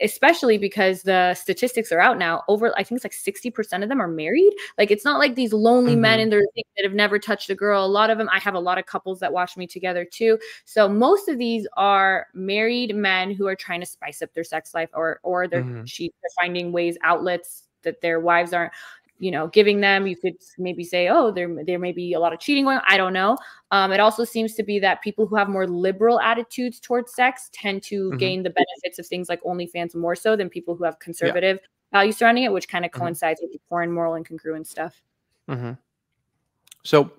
Especially because the statistics are out now. I think it's like 60% of them are married. Like it's not like these lonely men in their thing that have never touched a girl. A lot of them, I have a lot of couples that watch me together too. So most of these are married men who are trying to spice up their sex life, or they're finding outlets that their wives aren't giving them. You could maybe say, oh, there may be a lot of cheating going on. I don't know. It also seems to be that people who have more liberal attitudes towards sex tend to gain the benefits of things like OnlyFans more so than people who have conservative values surrounding it, which kind of coincides with the foreign moral and congruent stuff. So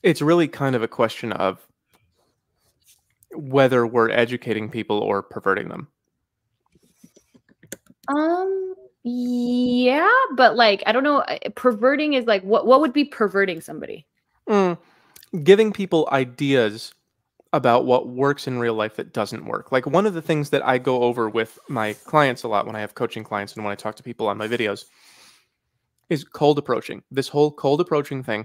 it's really kind of a question of whether we're educating people or perverting them. Yeah, but like, I don't know. Perverting is like, what would be perverting somebody? Giving people ideas about what works in real life that doesn't work. Like one of the things that I go over with my clients a lot when I have coaching clients and when I talk to people on my videos is cold approaching. This whole cold approaching thing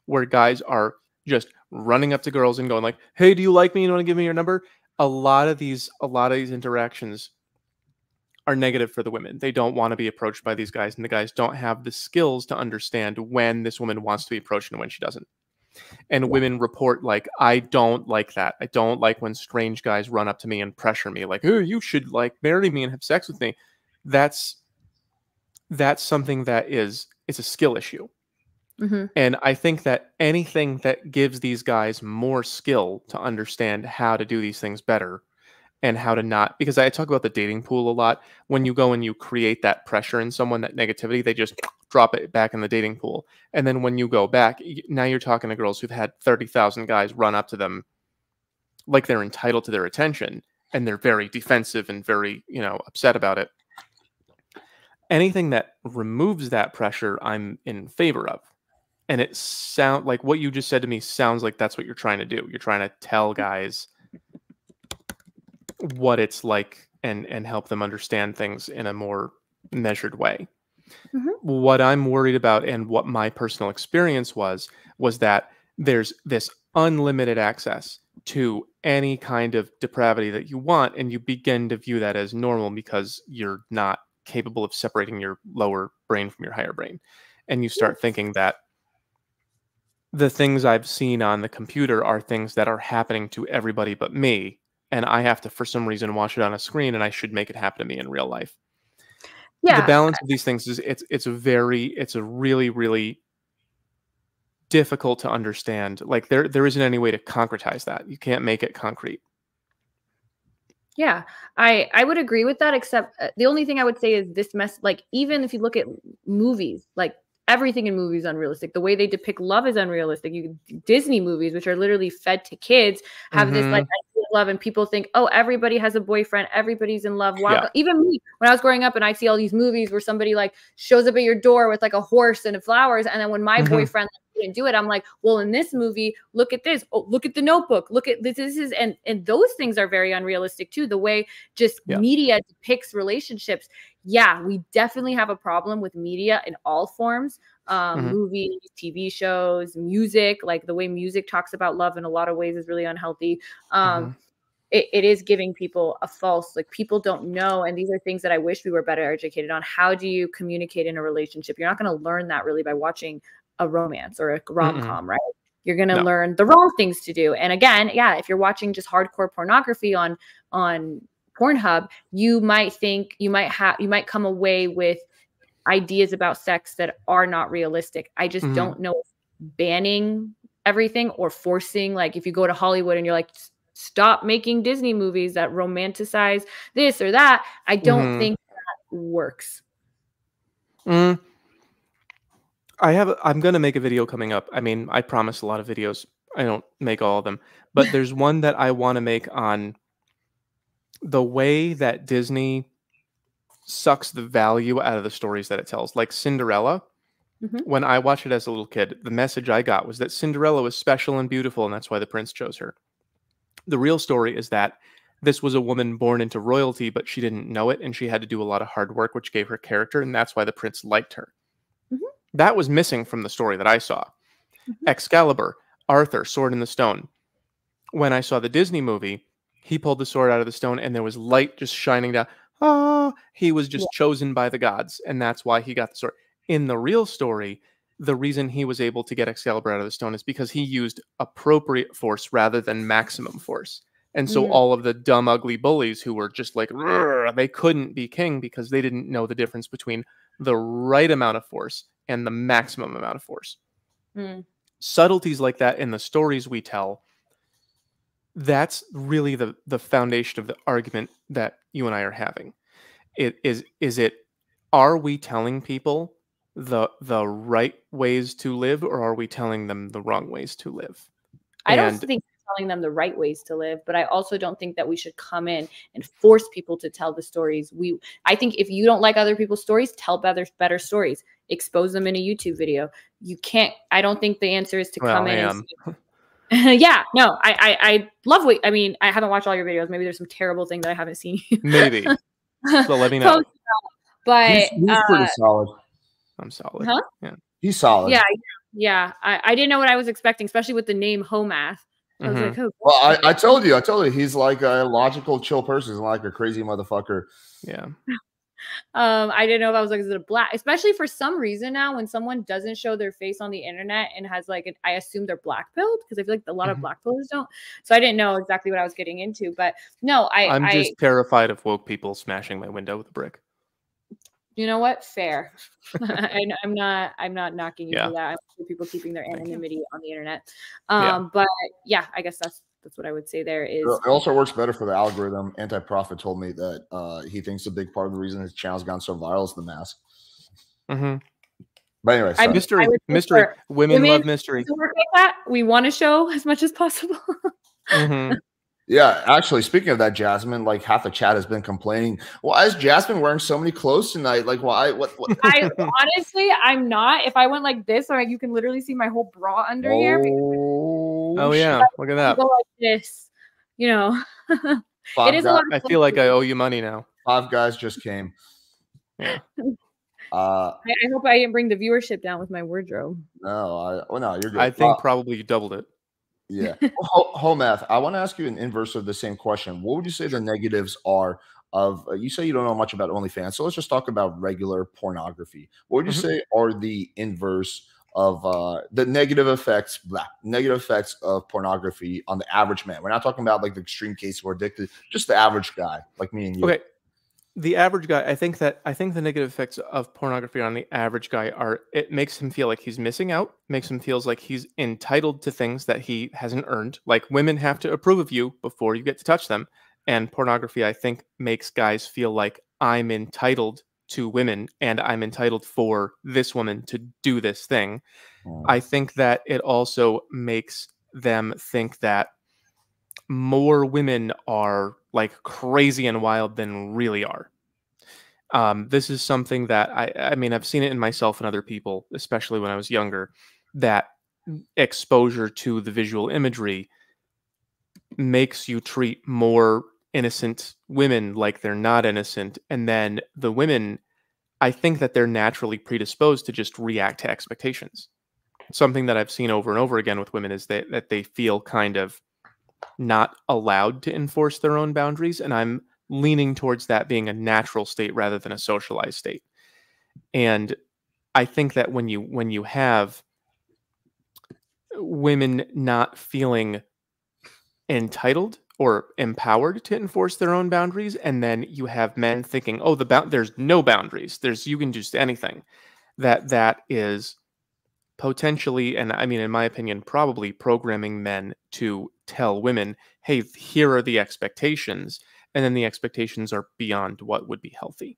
where guys are just running up to girls and going like, hey, do you like me? You want to give me your number? A lot of these interactions are negative for the women. They don't want to be approached by these guys, and the guys don't have the skills to understand when this woman wants to be approached and when she doesn't. And women report like, I don't like that. I don't like when strange guys run up to me and pressure me like, oh, you should like marry me and have sex with me. That's something that it's a skill issue. And I think that anything that gives these guys more skill to understand how to do these things better and how to not, because I talk about the dating pool a lot. When you go and you create that pressure in someone, that negativity, they just drop it back in the dating pool. And then when you go back, now you're talking to girls who've had 30,000 guys run up to them like they're entitled to their attention, and they're very defensive and very, upset about it. Anything that removes that pressure, I'm in favor of. And it sounds like what you just said to me sounds like that's what you're trying to do. You're trying to tell guys what it's like and help them understand things in a more measured way. Mhm. What I'm worried about, and what my personal experience was that there's this unlimited access to any kind of depravity that you want, and you begin to view that as normal because you're not capable of separating your lower brain from your higher brain. And you start thinking that the things I've seen on the computer are things that are happening to everybody but me, and I have to, for some reason, watch it on a screen, and I should make it happen to me in real life. The Yeah. balance of these things is it's a really, really difficult to understand. Like there isn't any way to concretize that. You can't make it concrete. Yeah, I would agree with that, except the only thing I would say is this mess, like, even if you look at movies, like, everything in movies is unrealistic. The way they depict love is unrealistic. Disney movies, which are literally fed to kids, have this, like, Mhm. idea of love, and people think, oh, everybody has a boyfriend, everybody's in love. Yeah. Even me, when I was growing up, and I see all these movies where somebody like shows up at your door with like a horse and flowers, and then when my Mhm. boyfriend didn't do it, I'm like, well, in this movie, look at this. Oh, look at the Notebook. Look at this. This is and those things are very unrealistic too. The way just Yeah. media depicts relationships. Yeah, we definitely have a problem with media in all forms. Mhm. Movies, TV shows, music, like the way music talks about love in a lot of ways is really unhealthy. Mhm. It is giving people a false, like, people don't know. And these are things that I wish we were better educated on. How do you communicate in a relationship? You're not going to learn that really by watching a romance or a Mm-mm. rom-com, right? You're going to No. learn the wrong things to do. And again, yeah, if you're watching just hardcore pornography on Pornhub, you might come away with ideas about sex that are not realistic. I just Mhm. don't know if banning everything or forcing, like, if you go to Hollywood and you're like, stop making Disney movies that romanticize this or that, I don't Mhm. think that works. Mm. I'm gonna make a video coming up. I mean, I promise a lot of videos. I don't make all of them, but there's one that I want to make on the way that Disney sucks the value out of the stories that it tells. Like Cinderella, Mhm. when I watched it as a little kid, the message I got was that Cinderella was special and beautiful, and that's why the prince chose her. The real story is that this was a woman born into royalty, but she didn't know it, and she had to do a lot of hard work, which gave her character, and that's why the prince liked her. Mhm. That was missing from the story that I saw. Mhm. Excalibur, Arthur, Sword in the Stone. When I saw the Disney movie, he pulled the sword out of the stone and there was light just shining down. Ah, he was Yeah. just chosen by the gods, and that's why he got the sword. In the real story, the reason he was able to get Excalibur out of the stone is because he used appropriate force rather than maximum force. And so Mm. all of the dumb, ugly bullies who were just like, "Rrr," they couldn't be king because they didn't know the difference between the right amount of force and the maximum amount of force. Mm. Subtleties like that in the stories we tell, that's really the foundation of the argument that you and I are having. It are we telling people the right ways to live, or are we telling them the wrong ways to live? I don't And think we're telling them the right ways to live, but I also don't think that we should come in and force people to tell the stories. I think if you don't like other people's stories, tell better stories. Expose them in a YouTube video. You can't. I don't think the answer is to well, come I in and am. yeah, no, I love what, I mean, I haven't watched all your videos. Maybe there's some terrible thing that I haven't seen. Maybe. So let me know. Post, but He's pretty solid. I'm solid. huh? Yeah. He's solid. Yeah. I didn't know what I was expecting, especially with the name Homath. I was like, Mhm. oh. Well, I told you, he's like a logical, chill person. He's not like a crazy motherfucker. Yeah. I didn't know if I was like, is it a black? Especially for some reason now, when someone doesn't show their face on the internet and has like, I assume they're black pilled because I feel like a lot of Mhm. black pillers don't. So I didn't know exactly what I was getting into, but no, I'm just terrified of woke people smashing my window with a brick. You know what? Fair. And I'm not knocking you Yeah. for that. I'm for people keeping their Thank you. anonymity on the internet. Yeah. But yeah, I guess that's what I would say there is. It also works better for the algorithm. Anti-Prophet told me that he thinks a big part of the reason his channel's gone so viral is the mask. Mhm. But anyway, sorry. Mystery. Women love mystery. To work like that, we want to show as much as possible. Mhm. Yeah, actually, speaking of that, Jazmen, like half the chat has been complaining. Why is Jazmen wearing so many clothes tonight? Like, why? What? I honestly, I'm not. If I went like this, or you can literally see my whole bra under here. Oh yeah, look at that. Go like this, you know. It is a lot of I fun feel like to I do. owe you money now. 5 guys just came. Yeah. I hope I didn't bring the viewership down with my wardrobe. No, you're good. I think probably you doubled it. Yeah. Home math. I want to ask you an inverse of the same question. What would you say the negatives are of? You say you don't know much about OnlyFans, so let's just talk about regular pornography. What would you Mhm. say are the inverse of the negative effects of pornography on the average man? We're not talking about like the extreme case who are addicted, just the average guy like me and you. Okay. The average guy, I think the negative effects of pornography on the average guy are it makes him feel like he's missing out, makes him feels like he's entitled to things that he hasn't earned. Like women have to approve of you before you get to touch them. And pornography, I think, makes guys feel like I'm entitled to women and I'm entitled for this woman to do this thing. I think that it also makes them think that more women are like crazy and wild than really are. This is something that I mean, I've seen it in myself and other people, especially when I was younger, that exposure to the visual imagery makes you treat more innocent women like they're not innocent. And then the women, I think that they're naturally predisposed to just react to expectations. Something that I've seen over and over again with women is that they feel kind of not allowed to enforce their own boundaries. And I'm leaning towards that being a natural state rather than a socialized state. And I think that when you have women not feeling entitled or empowered to enforce their own boundaries, and then you have men thinking, "Oh, there's no boundaries. There's you can just anything." That is potentially, and I mean, in my opinion, probably programming men to tell women, "Hey, here are the expectations," and then the expectations are beyond what would be healthy.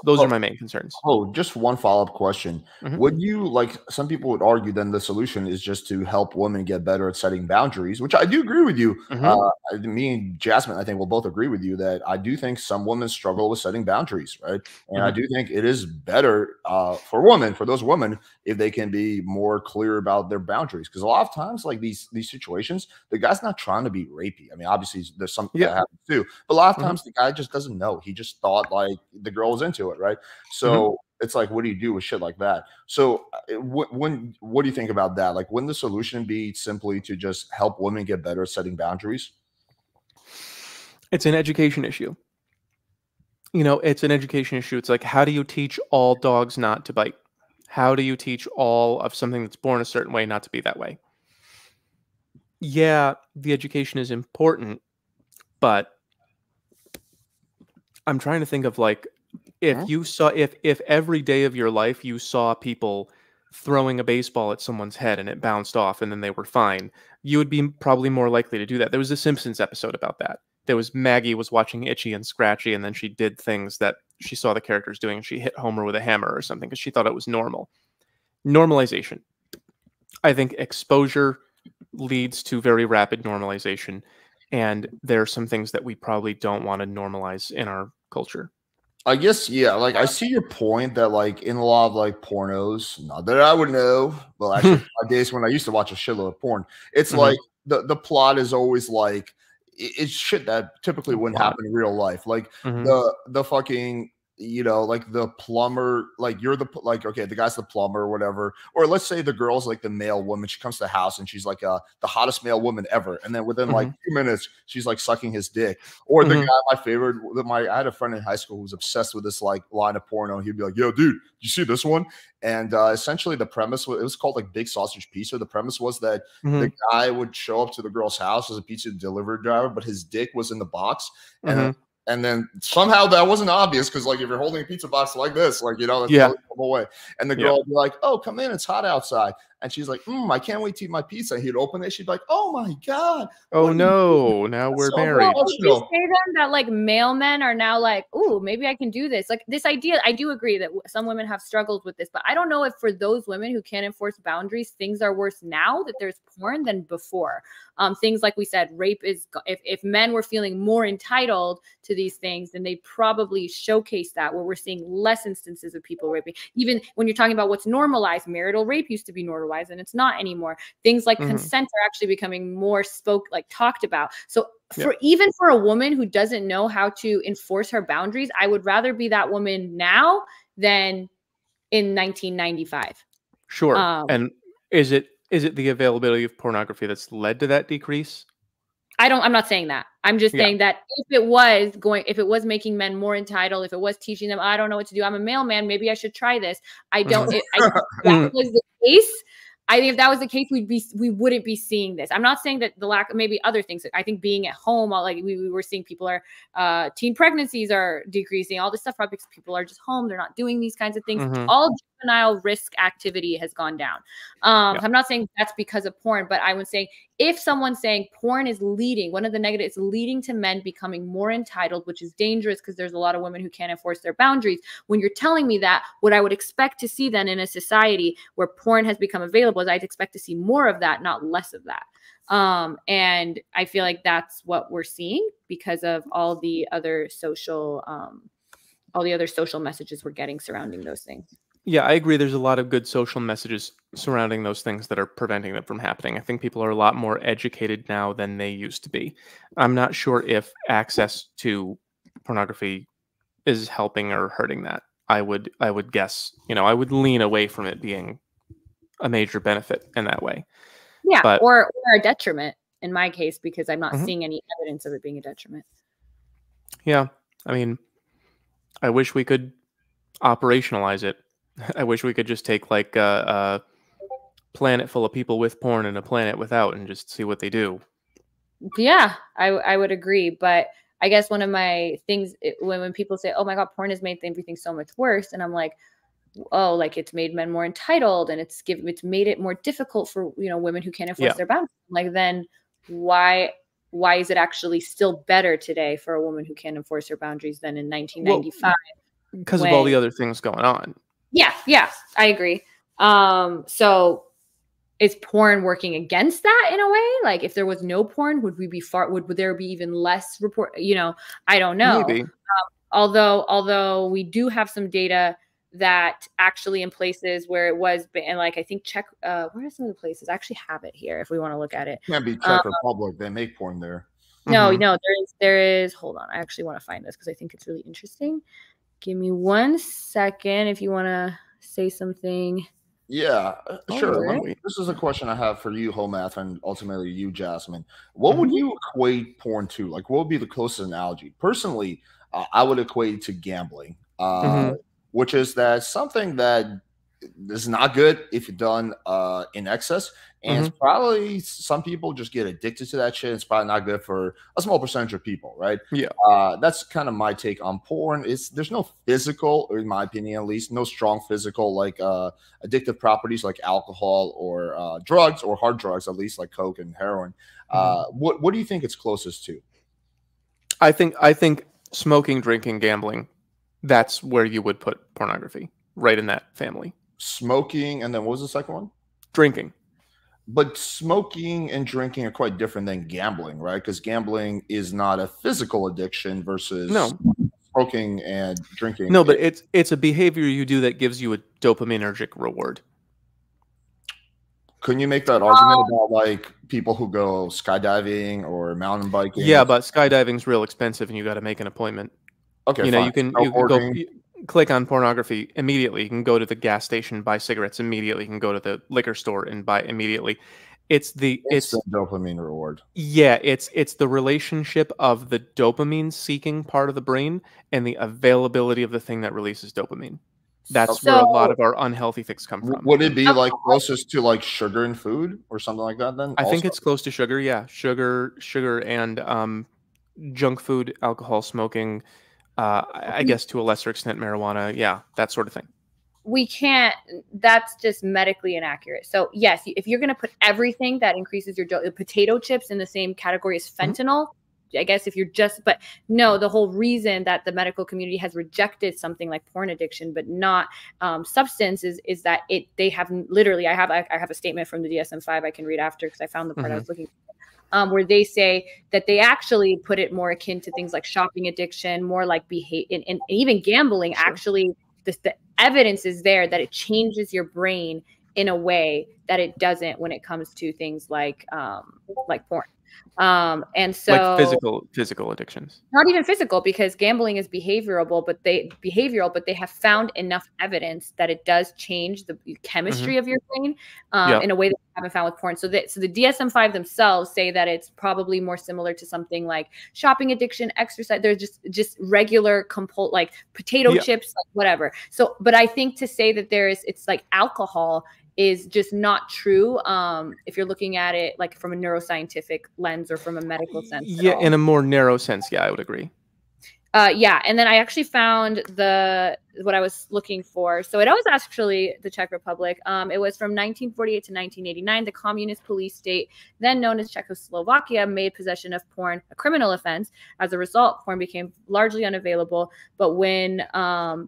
Those are my main concerns. Oh, just one follow-up question. Mhm. Would you like some people would argue then the solution is just to help women get better at setting boundaries, which I do agree with you. Mhm. Me and Jasmine, I think we'll both agree with you that I do think some women struggle with setting boundaries, right? And I Mhm. do think it is better for women, for those women, if they can be more clear about their boundaries. Because a lot of times, like these situations, the guy's not trying to be rapey. I mean, obviously there's some Yeah. that happens too, but a lot of Mhm. times the guy just doesn't know. He just thought like the girl was into it, right? Mhm. So it's like, what do you do with shit like that? So what do you think about that? Like, wouldn't the solution be simply to just help women get better at setting boundaries? It's an education issue. It's an education issue. It's like, how do you teach all dogs not to bite? How do you teach all of something that's born a certain way not to be that way? Yeah, the education is important, but I'm trying to think of like Hmm? if you saw if every day of your life you saw people throwing a baseball at someone's head and it bounced off and then they were fine, you would be probably more likely to do that. There was a Simpsons episode about that. There was Maggie was watching Itchy and Scratchy and then she did things that she saw the characters doing. She hit Homer with a hammer or something because she thought it was normal. Normalization. I think exposure leads to very rapid normalization. And there are some things that we probably don't want to normalize in our culture. I guess, yeah, like I see your point that like in a lot of like pornos, not that I would know, well, actually my days when I used to watch a shitload of porn, it's Mhm. like the plot is always like it's shit that typically The wouldn't plot. happen in real life. Like Mhm. the fucking like the plumber, like like okay, the guy's the plumber or whatever. Or let's say the girl's like the male woman. She comes to the house and she's like the hottest male woman ever. And then within like Mhm. 2 minutes, she's like sucking his dick. Or the guy, Mhm. my favorite, I had a friend in high school who was obsessed with this like line of porno. He'd be like, "Yo, dude, you see this one?" And essentially, the premise was it was called like Big Sausage Pizza. The premise was that the Mhm. guy would show up to the girl's house as a pizza delivery driver, but his dick was in the box, and Mhm. then somehow that wasn't obvious because like if you're holding a pizza box like this, like that's the Yeah. only normal way. And the Yeah. girl would be like, "Oh, come in, it's hot outside." And she's like, I can't wait to eat my pizza. And he'd open it. She'd be like, "Oh my God, Oh what are you doing?" no, now That's we're so Well, married. would you emotional. say then that like male men are now like, oh, maybe I can do this? Like this idea, I do agree that some women have struggled with this, but I don't know if for those women who can't enforce boundaries, things are worse now that there's porn than before. Things like we said, rape is if men were feeling more entitled to these things, then they probably showcase that where we're seeing less instances of people raping. Even when you're talking about what's normalized, marital rape used to be normalized and it's not anymore. Things like Mhm. consent are actually becoming more talked about. So even for a woman who doesn't know how to enforce her boundaries, I would rather be that woman now than in 1995. Sure. And is it the availability of pornography that's led to that decrease? I'm not saying that. I'm just saying that if it was making men more entitled, if it was teaching them, I don't know what to do, I'm a male man, maybe I should try this. I don't. I think that was the case. I think if that was the case, we wouldn't be seeing this. I'm not saying that the lack of maybe other things. I think being at home, like we were seeing people are teen pregnancies are decreasing, all this stuff probably because people are just home. They're not doing these kinds of things. All juvenile risk activity has gone down. I'm not saying that's because of porn, but I would say if someone's saying porn is leading, one of the negatives leading to men becoming more entitled, which is dangerous because there's a lot of women who can't enforce their boundaries. When you're telling me that, what I would expect to see then in a society where porn has become available is I'd expect to see more of that, not less of that. And I feel like that's what we're seeing because of all the other social messages we're getting surrounding those things. Yeah, I agree. There's a lot of good social messages surrounding those things that are preventing them from happening. I think people are a lot more educated now than they used to be. I'm not sure if access to pornography is helping or hurting that. I would guess, I would lean away from it being a major benefit in that way. Yeah, but, or a detriment in my case, because I'm not seeing any evidence of it being a detriment. Yeah, I mean, I wish we could operationalize it. I wish we could just take like a planet full of people with porn and a planet without and just see what they do. Yeah, I would agree. But I guess one of my things when people say, oh my God, porn has made everything so much worse. And I'm like, oh, like it's made men more entitled and it's made it more difficult for, women who can't enforce their boundaries. Like, then why is it actually still better today for a woman who can't enforce her boundaries than in 1995? Because of all the other things going on. Yeah, I agree. So is porn working against that in a way? Like if there was no porn, would there be even less report? I don't know. Maybe. Although we do have some data that actually in places where it was, and like I think where are some of the places? I actually have it here if we want to look at it. Can't be Czech Republic. They make porn there. No, there is. Hold on, I actually want to find this because I think it's really interesting. Give me 1 second if you want to say something. Yeah, sure. This is a question I have for you, Homath, and ultimately you, Jazmen. What would you equate porn to? Like, what would be the closest analogy? Personally, I would equate it to gambling, which is that something that is not good if you're done in excess. And it's probably some people just get addicted to that shit. It's probably not good for a small percentage of people, right? Yeah. That's kind of my take on porn. There's no physical, or in my opinion at least, no strong physical like addictive properties like alcohol or drugs or hard drugs, at least like coke and heroin. What do you think it's closest to? I think smoking, drinking, gambling, that's where you would put pornography, right in that family. Smoking, and then what was the second one? Drinking. But smoking and drinking are quite different than gambling, right? Because gambling is not a physical addiction versus smoking and drinking. No, but it's a behavior you do that gives you a dopaminergic reward. Couldn't you make that argument about like people who go skydiving or mountain biking? Yeah, but skydiving's real expensive and you got to make an appointment. Okay, you can go click on pornography immediately. You can go to the gas station, buy cigarettes immediately. You can go to the liquor store and buy immediately. It's the dopamine reward. Yeah, it's the relationship of the dopamine seeking part of the brain and the availability of the thing that releases dopamine. That's where a lot of our unhealthy things come from. Would it be like closest to like sugar and food or something like that then? I think it's close to sugar, yeah. Sugar and junk food, alcohol, smoking, I guess to a lesser extent marijuana, yeah, that sort of thing. We can't, that's just medically inaccurate. So yes, if you're going to put everything that increases your potato chips in the same category as fentanyl, I guess if you're but no, the whole reason that the medical community has rejected something like porn addiction, but not substance is that they have literally, I have a statement from the DSM-5 I can read after because I found the part I was looking for, where they say that they actually put it more akin to things like shopping addiction, more like behavior and even gambling. Sure. Actually, the evidence is there that it changes your brain in a way that it doesn't when it comes to things like porn. And Like so physical addictions. not even physical, because gambling is behavioral, but they have found enough evidence that it does change the chemistry of your brain Yeah. in a way that we haven't found with porn. So the DSM-5 themselves say that it's probably more similar to something like shopping addiction, exercise. There's just regular like potato chips, like whatever. So, but I think to say that it's like alcohol is just not true if you're looking at it like from a neuroscientific lens or from a medical sense at Yeah, all. in a more narrow sense, yeah, I would agree. Yeah, and then I actually found what I was looking for. So it was actually the Czech Republic. It was from 1948 to 1989. The communist police state, then known as Czechoslovakia, made possession of porn a criminal offense. As a result, porn became largely unavailable. But when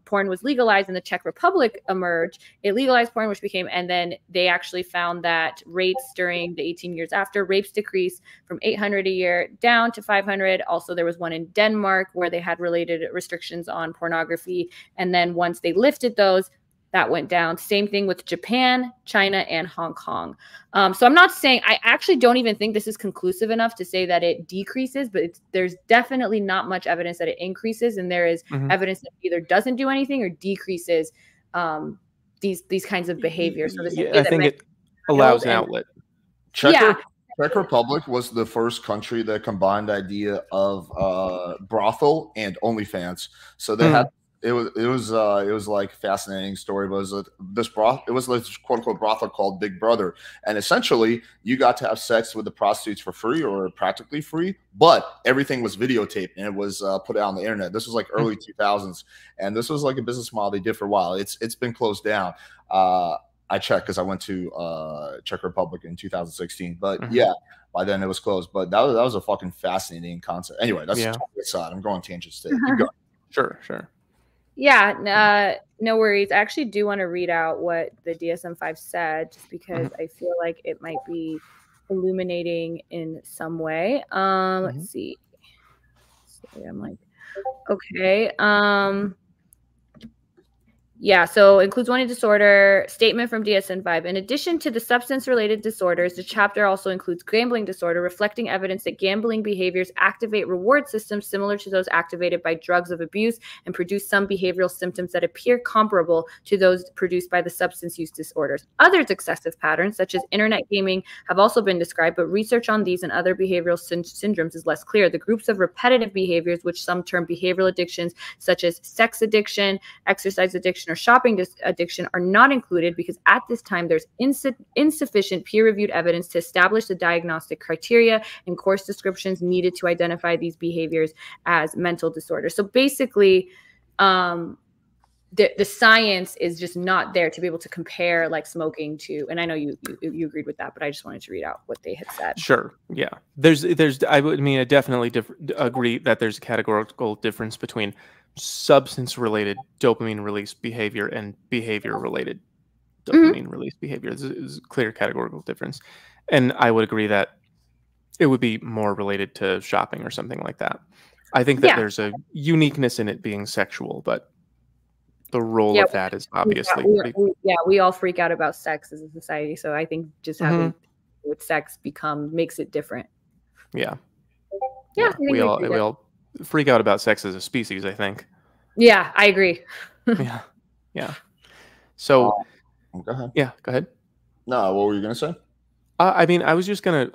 porn was legalized and the Czech Republic emerged, it legalized porn, and then they actually found that rates during the 18 years after, rapes decreased from 800 a year down to 500. Also, there was one in Denmark where they had related restrictions on pornography. And then once they lifted those, that went down. Same thing with Japan, China, and Hong Kong. So I'm not saying, I actually don't even think this is conclusive enough to say that it decreases, but there's definitely not much evidence that it increases. And there is evidence that it either doesn't do anything or decreases these kinds of behaviors. So I think it allows an outlet. Czech Republic was the first country that combined the idea of brothel and OnlyFans. So they had it was like a fascinating story. But it was this quote unquote brothel called Big Brother, and essentially you got to have sex with the prostitutes for free or practically free, but everything was videotaped and it was put out on the internet. This was like early 2000s, and this was like a business model they did for a while. It's been closed down. I checked because I went to Czech Republic in 2016, but yeah, by then it was closed. But that was a fucking fascinating concept. Anyway, that's the side. I'm going tangents today. Keep going. Sure. Yeah, no worries. I actually do want to read out what the DSM-5 said, just because I feel like it might be illuminating in some way. Let's see. So I'm like, okay. Yeah, so includes wanting disorder, statement from DSM-5. In addition to the substance-related disorders, the chapter also includes gambling disorder, reflecting evidence that gambling behaviors activate reward systems similar to those activated by drugs of abuse and produce some behavioral symptoms that appear comparable to those produced by the substance use disorders. Other excessive patterns, such as internet gaming, have also been described, but research on these and other behavioral syndromes is less clear. The groups of repetitive behaviors, which some term behavioral addictions, such as sex addiction, exercise addiction, or shopping addiction, are not included because at this time there's insufficient peer-reviewed evidence to establish the diagnostic criteria and course descriptions needed to identify these behaviors as mental disorders. So basically, the science is just not there to be able to compare like smoking to, and I know you agreed with that, but I just wanted to read out what they had said. Sure. Yeah. I definitely agree that there's a categorical difference between substance-related dopamine release behavior and behavior-related dopamine release behavior. There's a clear categorical difference. And I would agree that it would be more related to shopping or something like that. I think that there's a uniqueness in it being sexual, but the role of that is obviously we all freak out about sex as a society. So I think just having with sex makes it different. Yeah. We all freak out about sex as a species, I think. Yeah, I agree. Yeah. So go ahead. Yeah, go ahead. No, what were you gonna say? I was just gonna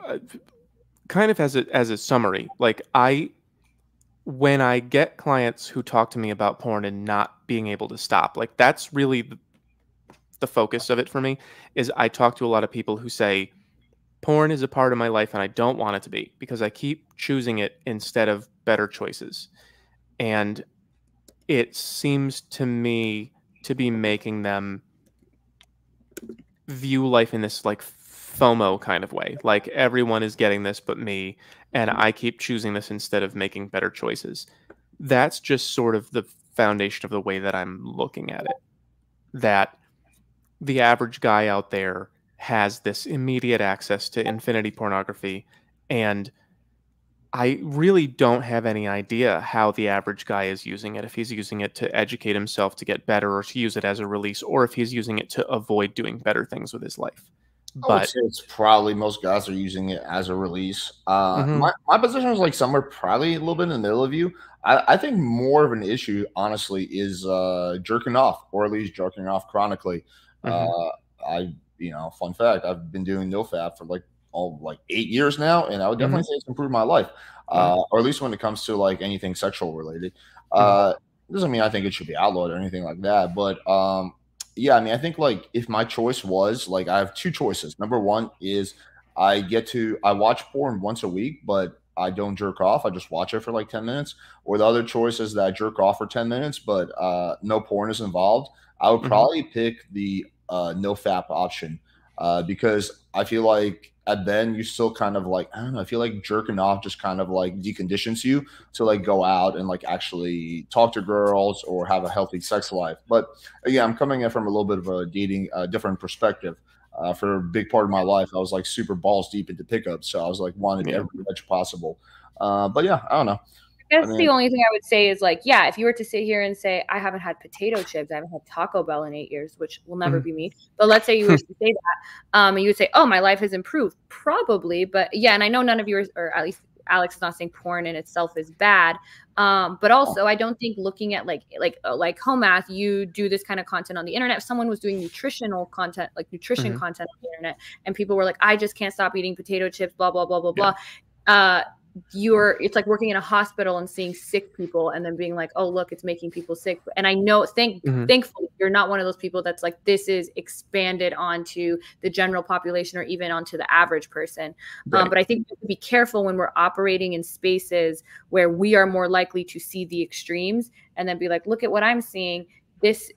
kind of as a summary, like when I get clients who talk to me about porn and not being able to stop, like that's really the focus of it for me. Is I talk to a lot of people who say porn is a part of my life and I don't want it to be because I keep choosing it instead of better choices. And it seems to me to be making them view life in this like FOMO kind of way. Like everyone is getting this but me, and I keep choosing this instead of making better choices. That's just sort of the foundation of the way that I'm looking at it. That the average guy out there has this immediate access to infinity pornography, and I really don't have any idea how the average guy is using it. If he's using it to educate himself to get better, or to use it as a release, or if he's using it to avoid doing better things with his life. I would But say it's probably most guys are using it as a release. mhm, My position is like somewhere probably a little bit in the middle of you. I think more of an issue, honestly, is jerking off, or at least jerking off chronically. mhm, Fun fact, I've been doing NoFap for like 8 years now, and I would definitely mhm. say it's improved my life, Wow. or at least when it comes to like anything sexual related. Mhm, Uh, doesn't mean I think it should be outlawed or anything like that, but yeah, I mean, I think like if my choice was like I have two choices. Number one is I watch porn once a week, but I don't jerk off. I just watch it for like 10 minutes. Or the other choice is that I jerk off for 10 minutes, but no porn is involved. I would mhm, probably pick the no fap option because I feel like at then you still kind of like, I don't know, I feel like jerking off just kind of like deconditions you to like go out and like actually talk to girls or have a healthy sex life. But again, I'm coming in from a little bit of a dating different perspective. For a big part of my life, I was like super balls deep into pickups, so I was like wanted yeah, every edge possible. But yeah, I don't know. I I guess the mean, only thing I would say is like, yeah, if you were to sit here and say, I haven't had potato chips, I haven't had Taco Bell in 8 years, which will never mhm, be me. But let's say you were to say that, and you would say, oh, my life has improved. Probably. But yeah, and I know none of you are, or at least Alex is not saying porn in itself is bad. But also I don't think looking at like home math, you do this kind of content on the internet. If someone was doing nutritional content, like nutrition mhm, content on the internet, and people were like, I just can't stop eating potato chips, blah, blah, blah, blah, yeah, blah. It's like working in a hospital and seeing sick people and then being like, oh look, it's making people sick. And I know mhm, thankfully you're not one of those people that's like, this is expanded onto the general population or even onto the average person. right, But I think we have to be careful when we're operating in spaces where we are more likely to see the extremes and then be like, look at what I'm seeing. This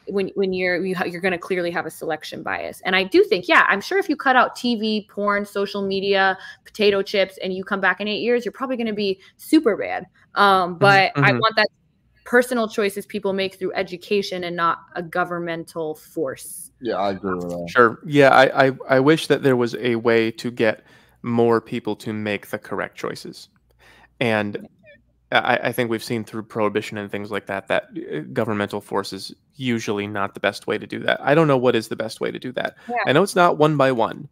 when you're going to clearly have a selection bias. And I do think, yeah, I'm sure if you cut out TV, porn, social media, potato chips, and you come back in 8 years, you're probably going to be super bad. mhm, But I mhm. want that personal choices people make through education and not a governmental force. yeah, I agree with that. Sure. Yeah, I wish that there was a way to get more people to make the correct choices. And I think we've seen through prohibition and things like that that governmental force is usually not the best way to do that. I don't know what is the best way to do that. Yeah. I know it's not one by one.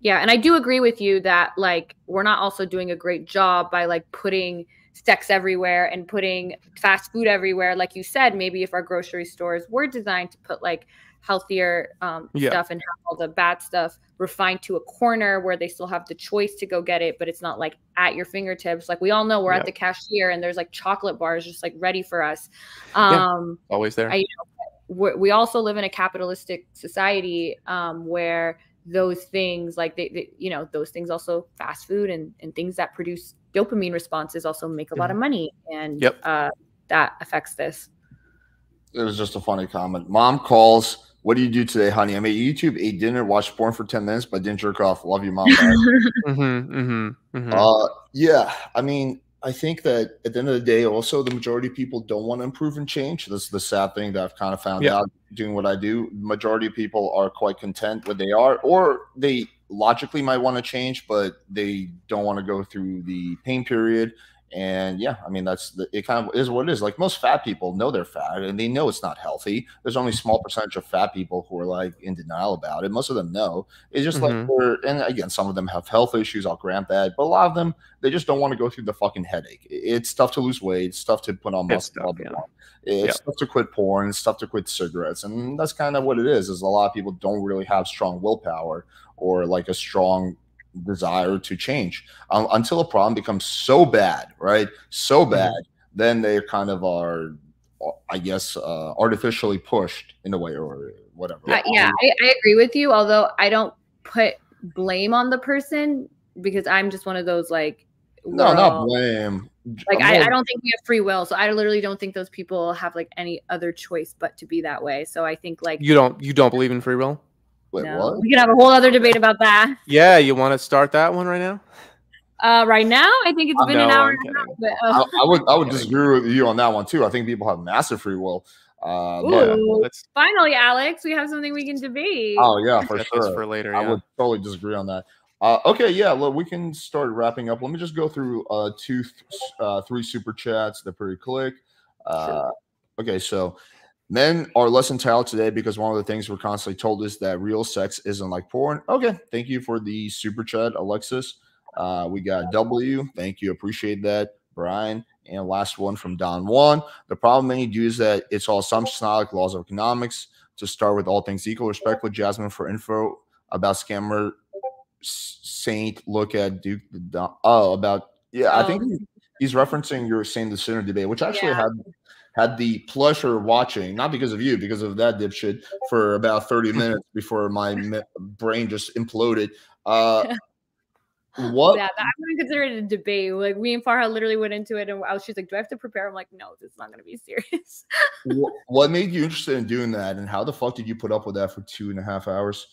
Yeah, and I do agree with you that like we're not also doing a great job by like putting sex everywhere and putting fast food everywhere. Like you said, maybe if our grocery stores were designed to put like healthier Yeah. stuff and have all the bad stuff refined to a corner where they still have the choice to go get it, but it's not like at your fingertips. Like we all know we're Yeah. at the cashier and there's like chocolate bars just like ready for us. Yeah. Um, Always there. we also live in a capitalistic society where those things like those things also fast food and things that produce dopamine responses also make a lot of Mhm. money and Yep. that affects this. It was just a funny comment. Mom calls. What do you do today, honey? I made YouTube, ate dinner, watched porn for 10 minutes, but didn't jerk off. Love you, mom. Bye. Mhm. Mhm. Mhm. Yeah. I mean, I think that at the end of the day, also the majority of people don't want to improve and change. This is the sad thing that I've kind of found Yeah. out doing what I do. The majority of people are quite content where they are, or they logically might want to change, but they don't want to go through the pain period. And yeah, I mean it kind of is what it is. Like most fat people know they're fat and they know it's not healthy. There's only a small percentage of fat people who are like in denial about it. Most of them know. It's just like Mhm. and again, some of them have health issues, I'll grant that, but a lot of them they just don't want to go through the fucking headache. It's tough to lose weight, it's tough to put on It's muscle, blah tough. blah Yeah. blah. Yeah. It's tough to quit porn, it's tough to quit cigarettes, and that's kind of what it is a lot of people don't really have strong willpower or like a strong desire to change until a problem becomes so bad, right? So bad, Mhm. then they kind of are, I guess, artificially pushed in a way or whatever. Yeah. Yeah, I agree with you, although I don't put blame on the person because I'm just one of those like No, we're not all blame. like I'm I more, don't think we have free will, so I literally don't think those people have like any other choice but to be that way. So I think like You don't believe in free will? wait, no, what? we can have a whole other debate about that. Yeah, you want to start that one right now? Right now, I think it's been an No, hour I'm and a half. kidding. But, I would Kidding. disagree with you on that one too. I think people have massive free will. But Yeah. ooh, Let's finally, Alex, we have something we can debate. oh yeah, for set this sure. for later. I Yeah. would totally disagree on that. Okay, yeah, look, we can start wrapping up. Let me just go through three super chats. They're pretty quick. Sure. Okay, so Men are less entitled today because one of the things we're constantly told is that real sex isn't like porn. Okay, thank you for the super chat, Alexis. We got W. Thank you, appreciate that, Brian. And last one from Don Juan. The problem many do is that it's all assumptions, not like laws of economics. To start with, all things equal, respect with Jazmen for info about scammer Saint. Look at Duke. Oh, about yeah. I think Oh, he's referencing your Saint the Sinner debate, which actually yeah. had the pleasure of watching, not because of you, because of that dipshit, for about 30 minutes before my brain just imploded. What Yeah, I wouldn't consider it a debate. Like me and Farha literally went into it, and she's like, "Do I have to prepare?" I'm like, "No, this is not going to be serious." what made you interested in doing that, and how the fuck did you put up with that for 2.5 hours?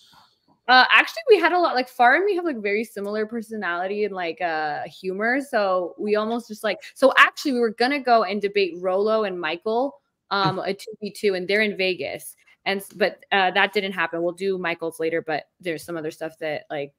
Actually, we had a lot. Like Far and me have like very similar personality and like humor, so we almost just like. So actually, we were gonna go and debate Rolo and Michael, a 2v2, and they're in Vegas. But that didn't happen. We'll do Michael's later, but there's some other stuff that like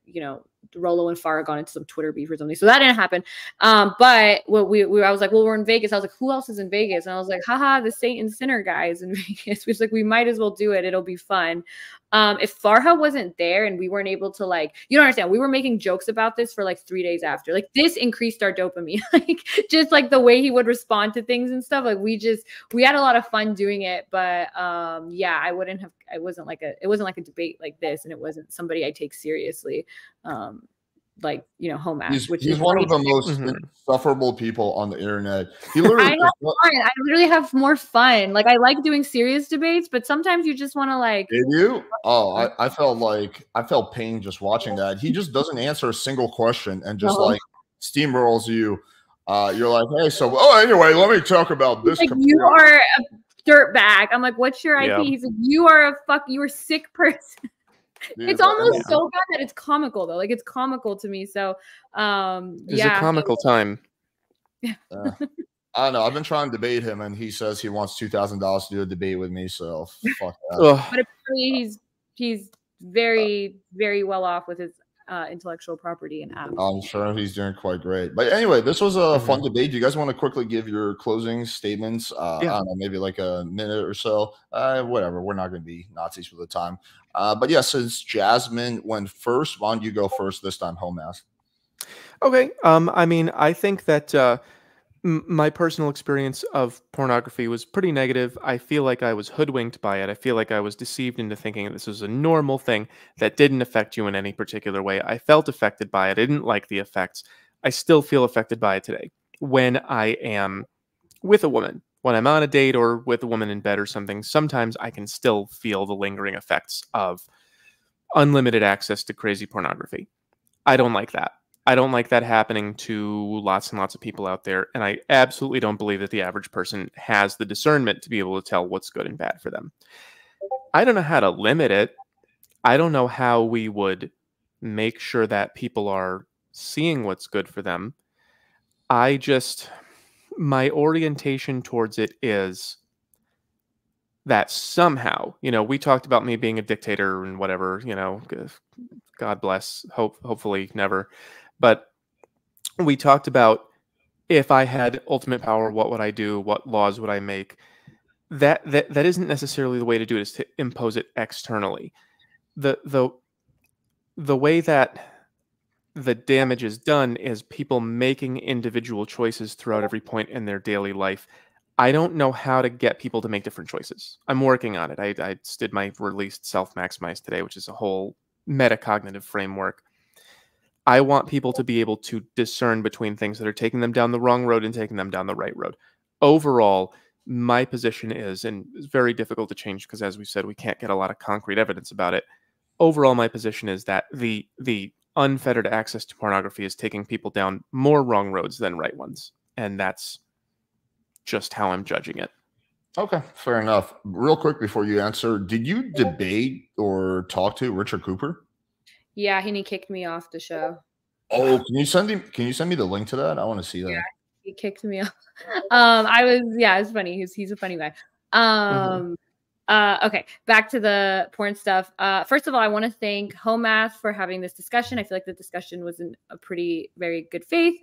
Rolo and Farah got into some Twitter beef or something, so that didn't happen. But what I was like, well, we're in Vegas. I was like, who else is in Vegas? And I was like, haha, the Saint and Sinner guys in Vegas. We was like, we might as well do it. It'll be fun. If Farha wasn't there and we weren't able to like, you don't understand. We were making jokes about this for like 3 days after. Like this increased our dopamine, like just like the way he would respond to things and stuff. Like we had a lot of fun doing it. But yeah, it wasn't like a debate like this, and it wasn't somebody I take seriously. Like home ass, which He's is one funny. of the most insufferable people on the internet. He literally I have fun. I literally have more fun. Like I like doing serious debates, but sometimes you just want to like. Did you? Oh, I felt pain just watching that. He just doesn't answer a single question and just like steamrolls you. You're like, hey, so anyway, let me talk about this. Like you are a dirtbag. I'm like, what's your IP? Yeah. He's like, you are a sick person. Dude, It's almost so bad that it's comical though. Like it's comical to me. So it's a comical time. Yeah. I don't know. I've been trying to debate him, and he says he wants $2,000 to do a debate with me. So fuck that. But apparently he's very, very well off with his intellectual property and apps. I'm sure he's doing quite great. But anyway, this was a fun debate. Do you guys want to quickly give your closing statements? I don't know, maybe like a minute or so. Whatever. We're not going to be Nazis for the time. But yeah, since Jazmen went first, why don't you go first this time, home ass? Okay. I mean, I think that my personal experience of pornography was pretty negative. I feel like I was hoodwinked by it. I feel like I was deceived into thinking that this was a normal thing that didn't affect you in any particular way. I felt affected by it. I didn't like the effects. I still feel affected by it today. When I am with a woman, when I'm on a date or with a woman in bed or something, sometimes I can still feel the lingering effects of unlimited access to crazy pornography. I don't like that. I don't like that happening to lots and lots of people out there, and I absolutely don't believe that the average person has the discernment to be able to tell what's good and bad for them. I don't know how to limit it. I don't know how we would make sure that people are seeing what's good for them. My orientation towards it is that somehow, we talked about me being a dictator and whatever, God bless, hopefully never. But we talked about if I had ultimate power, what would I do? What laws would I make? That isn't necessarily the way to do it, is to impose it externally. The way that the damage is done is people making individual choices throughout every point in their daily life. I don't know how to get people to make different choices. I'm working on it. I did my released self-maximize today, which is a whole metacognitive framework. I want people to be able to discern between things that are taking them down the wrong road and taking them down the right road. Overall, my position is, and it's very difficult to change because, as we said, we can't get a lot of concrete evidence about it. Overall, my position is that the unfettered access to pornography is taking people down more wrong roads than right ones. And that's just how I'm judging it. Okay, fair enough. Real quick before you answer, did you debate or talk to Richard Cooper? Yeah, he kicked me off the show. Oh, can you send me the link to that? I want to see that. Yeah, he kicked me off. It's funny. He's a funny guy. Okay, back to the porn stuff. First of all, I want to thank Home Math for having this discussion. I feel like the discussion was in a very good faith,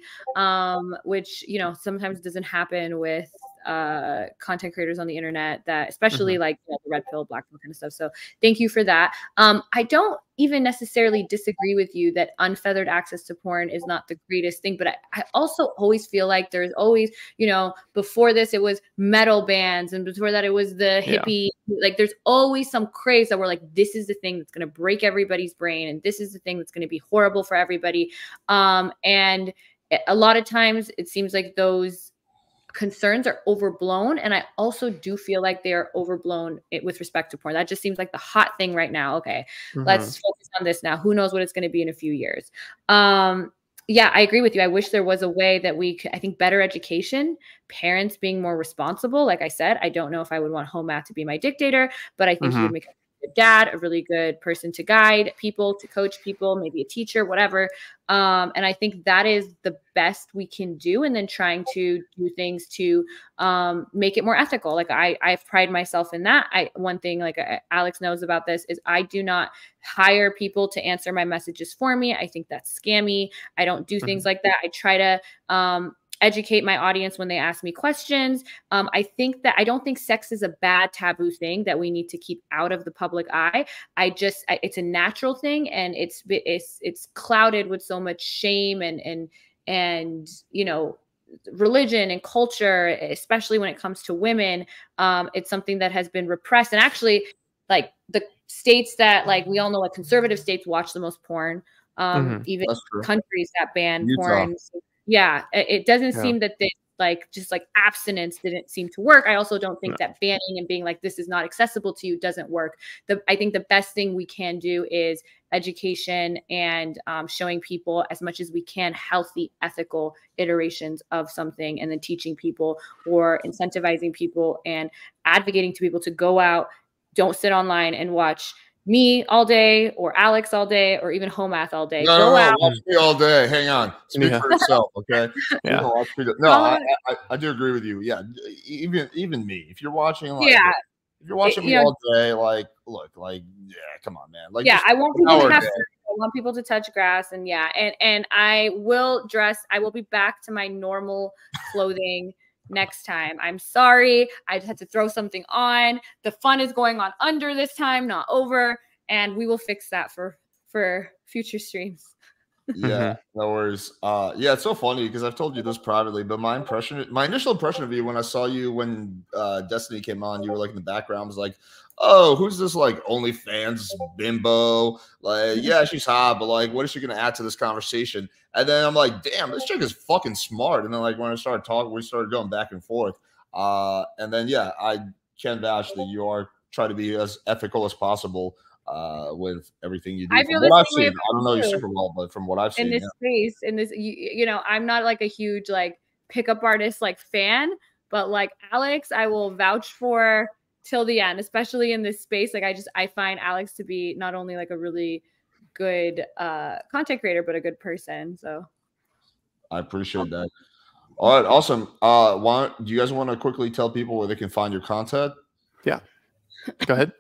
which sometimes doesn't happen with content creators on the internet that, especially like the red pill, black pill kind of stuff. So thank you for that. I don't even necessarily disagree with you that unfeathered access to porn is not the greatest thing, but I also always feel like there's always, you know, before this it was metal bands, and before that it was the hippie, like there's always some craze that we're like, this is the thing that's going to break everybody's brain, and this is the thing that's going to be horrible for everybody. And a lot of times it seems like those concerns are overblown, and I also do feel like they are overblown with respect to porn. That just seems like the hot thing right now. Okay, let's focus on this now. Who knows what it's going to be in a few years? Yeah, I agree with you. I wish there was a way that we could, I think better education, parents being more responsible. Like I said, I don't know if I would want home math to be my dictator, but I think he would make a good dad, a really good person to guide people, to coach people, maybe a teacher, whatever. And I think that is the best we can do. And then trying to do things to make it more ethical. Like I pride myself in that. One thing like Alex knows about this is I do not hire people to answer my messages for me. I think that's scammy. I don't do things like that. I try to educate my audience when they ask me questions. I don't think sex is a bad taboo thing that we need to keep out of the public eye. It's a natural thing, and it's clouded with so much shame and you know, religion and culture, especially when it comes to women. It's something that has been repressed, and actually, like the states that, like, we all know, like conservative states watch the most porn. Even countries that ban porn. Yeah, it doesn't seem that they just like abstinence didn't seem to work. I also don't think that banning and being like, this is not accessible to you doesn't work. I think the best thing we can do is education and showing people as much as we can healthy, ethical iterations of something, and then teaching people or incentivizing people and advocating to people to go out. Don't sit online and watch me all day or Alex all day or even home math all day. No, watch me all day. Hang on. Speak for yourself, okay? No, I do agree with you. Yeah, even me. If you're watching, like, if you're watching me all day, like, look, like, yeah, come on, man. Like, I want people to have fun. I want people to touch grass, and and I will dress. I will be back to my normal clothing next time. I'm sorry. I just had to throw something on. The fun is going on under this time, not over. And we will fix that for future streams. Yeah, no worries. Yeah, it's so funny because I've told you this privately, but my initial impression of you when I saw you when Destiny came on, you were like in the background, was like, oh, who's this like OnlyFans bimbo? Like, yeah, she's hot, but like, what is she gonna add to this conversation? And then I'm like, damn, this chick is fucking smart. And then like when I started talking, we started going back and forth. And then yeah, I can vouch that you are trying to be as ethical as possible with everything you do. I feel from what I've seen, I don't know you super well, but from what I've seen in this space, in this, you know, I'm not like a huge like pickup artist like fan, but like Alex, I will vouch for till the end, especially in this space. Like I find Alex to be not only like a really good content creator, but a good person. So I appreciate that. All right, awesome. Do you guys want to quickly tell people where they can find your content? Yeah, go ahead.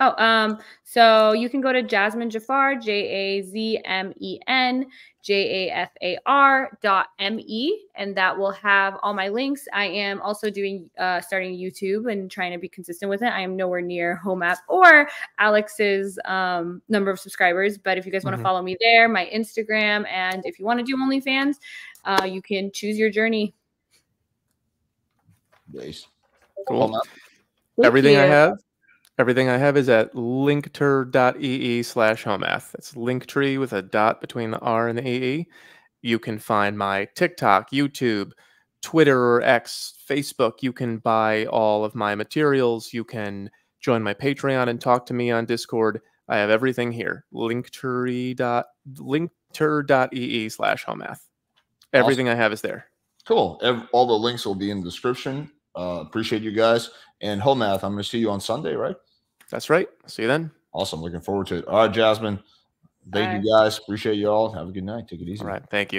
Oh, so you can go to Jazmen Jafar, JAZMEN JAFAR.me, and that will have all my links. I am also doing starting YouTube and trying to be consistent with it. I am nowhere near Home App or Alex's number of subscribers, but if you guys want to follow me there, my Instagram, and if you want to do OnlyFans, you can choose your journey. Nice. Cool. Everything I have is at linktree.ee/homemath. It's Linktree with a dot between the R and the EE. You can find my TikTok, YouTube, Twitter or X, Facebook. You can buy all of my materials. You can join my Patreon and talk to me on Discord. I have everything here. Linktree.ee/homemath. Everything I have is there. Cool. All the links will be in the description. Appreciate you guys. And Home Math, I'm going to see you on Sunday, right? That's right. See you then. Awesome. Looking forward to it. All right, Jazmen. Thank you guys. Appreciate you all. Have a good night. Take it easy. All right. Thank you.